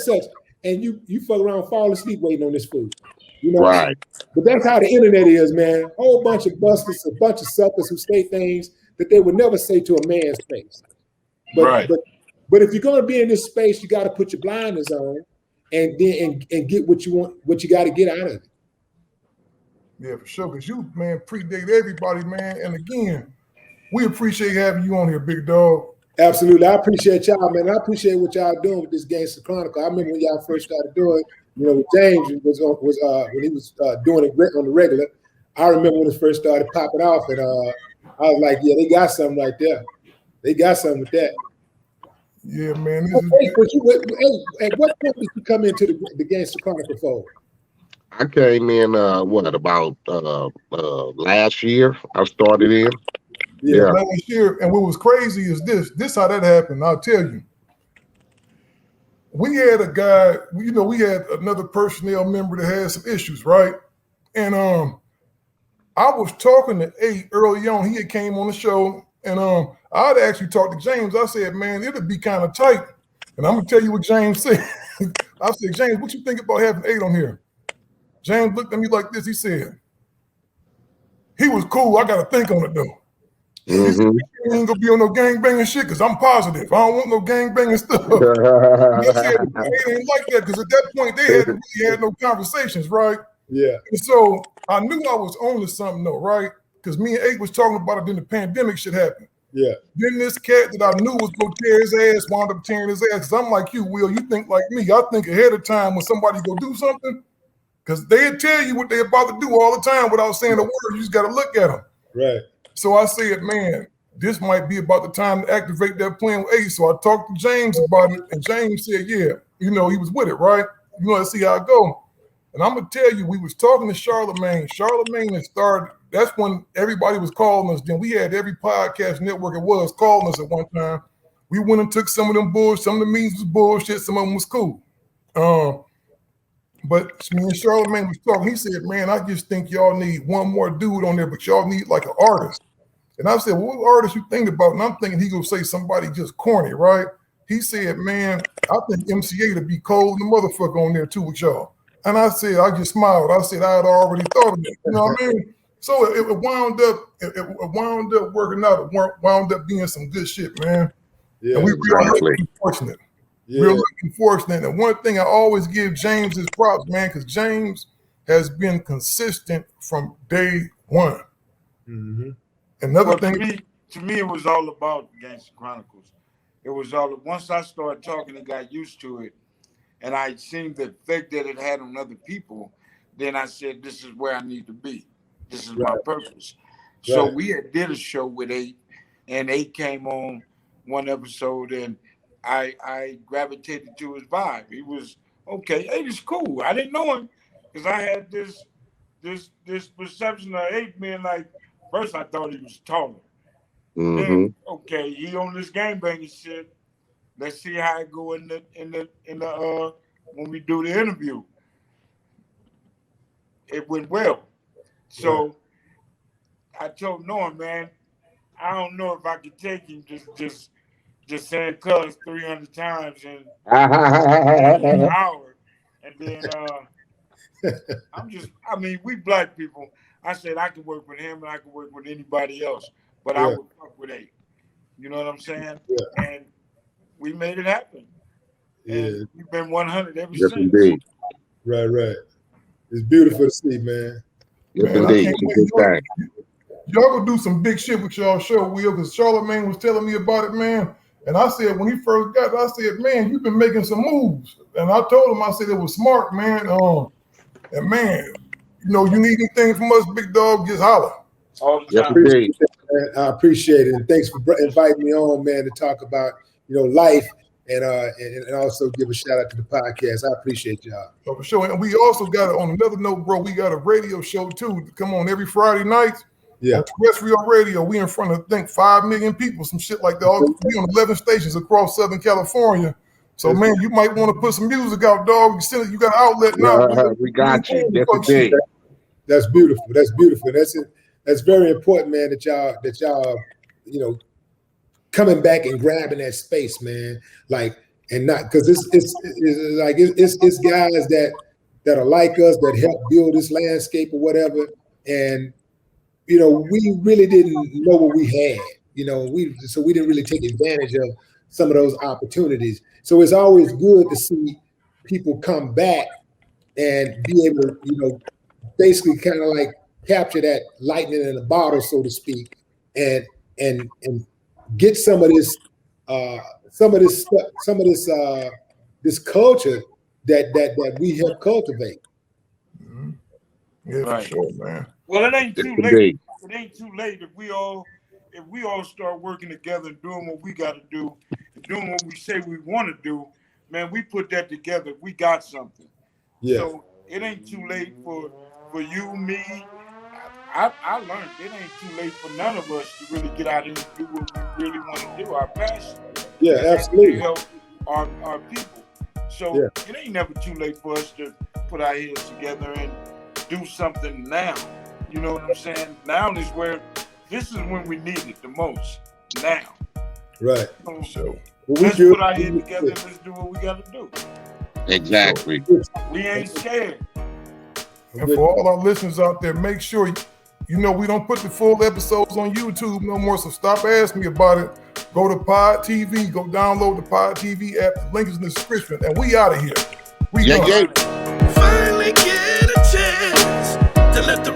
and you fuck around, fall asleep waiting on this food. Right. But that's how the internet is, man. Whole bunch of busters, a bunch of suckers who say things that they would never say to a man's face. But if you're gonna be in this space, you got to put your blinders on, and get what you want, what you got to get out of it. Yeah, for sure. Because you, man, predate everybody, man. And again, we appreciate having you on here, big dog. Absolutely, I appreciate y'all, man. I appreciate what y'all doing with this Gangster Chronicle. I remember when y'all first started doing, with James was when he was doing it on the regular. I remember when it first started popping off, and I was like, yeah, they got something right there. They got something with that. Yeah, man. At what point did you come into the Gangster Chronicles fold? I came in about last year. I started in. Yeah, last year. And what was crazy is this how that happened. I'll tell you. We had a guy, you know, we had another personnel member that had some issues, right? And I was talking to A early on. He had came on the show, and I'd actually talked to James. I said, man, it'll be kind of tight. And I'm gonna tell you what James said. I said, James, what you think about having 8 on here? James looked at me like this. He said, he was cool. I gotta think on it though. He said, you ain't gonna be on no gangbanging shit because I'm positive. I don't want no gangbanging stuff. I said, they ain't like that because at that point they hadn't really had no conversations, right? Yeah. And so I knew I was on to something though, right? Because me and 8 was talking about it, then the pandemic shit happened. Yeah. Then this cat that I knew was gonna tear his ass wound up tearing his ass. Because I'm like you, Will, you think like me. I think ahead of time when somebody go do something, because they'll tell you what they're about to do all the time without saying a word. You just gotta look at them. Right. So I said, man, this might be about the time to activate that plan with 8. So I talked to James about it, and James said, yeah, you know, he was with it, right? You want to see how it go. And I'm going to tell you, we was talking to Charlemagne. Charlemagne had started, that's when everybody was calling us. Then we had every podcast network it was calling us at one time. We went and took some of them bullshit. Some of the meetings was bullshit. Some of them was cool. But me and Charlemagne was talking. He said, man, I just think y'all need one more dude on there, but y'all need like an artist. And I said, well, what artist you think about? And I'm thinking he gonna say somebody just corny, right? He said, man, I think MCA to be cold and the motherfucker on there too with y'all. And I said, I just smiled. I said, I had already thought of it. You know what I mean? So it wound up working out. It wound up being some good shit, man. Yeah, and we were lucky fortunate. Yeah. Real looking fortunate. And one thing I always give James his props, man, because James has been consistent from day one. Mm-hmm. Another thing, to me, it was all about Gangster Chronicles. It was all, once I started talking and got used to it, and I seen the effect that it had on other people, then I said, this is where I need to be. This is my purpose. So we had did a show with 8, and 8 came on one episode, and I gravitated to his vibe. He was, okay, 8 is cool. I didn't know him because I had this perception of 8 being like, first I thought he was taller. Then, okay, he on this gangbanging shit. Let's see how it go in the when we do the interview. It went well. So I told Norm, man, I don't know if I could take him just saying cuz 300 times in an hour. And then I mean, we black people. I said I could work with him and I could work with anybody else, but I would fuck with 8. You know what I'm saying? Yeah. And we made it happen. Yeah. And we've been 100 ever since. Indeed. Right. It's beautiful to see, man. Yes, indeed. Y'all gonna do some big shit with y'all show, Will, because Charlemagne was telling me about it, man. And I said, when he first got it, I said, man, you've been making some moves. And I told him, I said, it was smart, man. And man, you know, you need anything from us, big dog, just holler. I appreciate it. And thanks for inviting me on, man, to talk about, you know, life and also give a shout out to the podcast. I appreciate y'all. Oh, for sure. And we also got, on another note, bro, we got a radio show too. Come on every Friday night. Yeah. On terrestrial radio. We in front of, I think, 5 million people, some shit like that. We on 11 stations across Southern California. So, man, you might want to put some music out, dog. You got an outlet now. We got you. Yes, indeed. That's beautiful. That's very important, man, that y'all, you know, coming back and grabbing that space, man. Like, and not because it's guys that are like us, that help build this landscape or whatever. And, you know, we really didn't know what we had, you know, so we didn't really take advantage of some of those opportunities. So it's always good to see people come back and be able to, you know, basically kind of like capture that lightning in a bottle, so to speak, and get some of this this culture that we help cultivate. Yeah, right. Sure, man. Well, it ain't too late. It ain't too late if we all if we all start working together and doing what we got to do, and doing what we say we want to do, man, we put that together. We got something. Yeah. So it ain't too late for you, me. I learned it ain't too late for none of us to really get out and do what we really want to do, our passion. Yeah, absolutely. Help our people. So it ain't never too late for us to put our heads together and do something now. You know what I'm saying? Now is where this is when we need it the most. Now. Right. So let's put our head together and let's do what we got to do. Exactly. We ain't scared. And for all our listeners out there, make sure you know we don't put the full episodes on YouTube no more, so stop asking me about it. Go to Pod TV, go download the Pod TV app. The link is in the description, and we out of here. We done. Finally get a chance to let the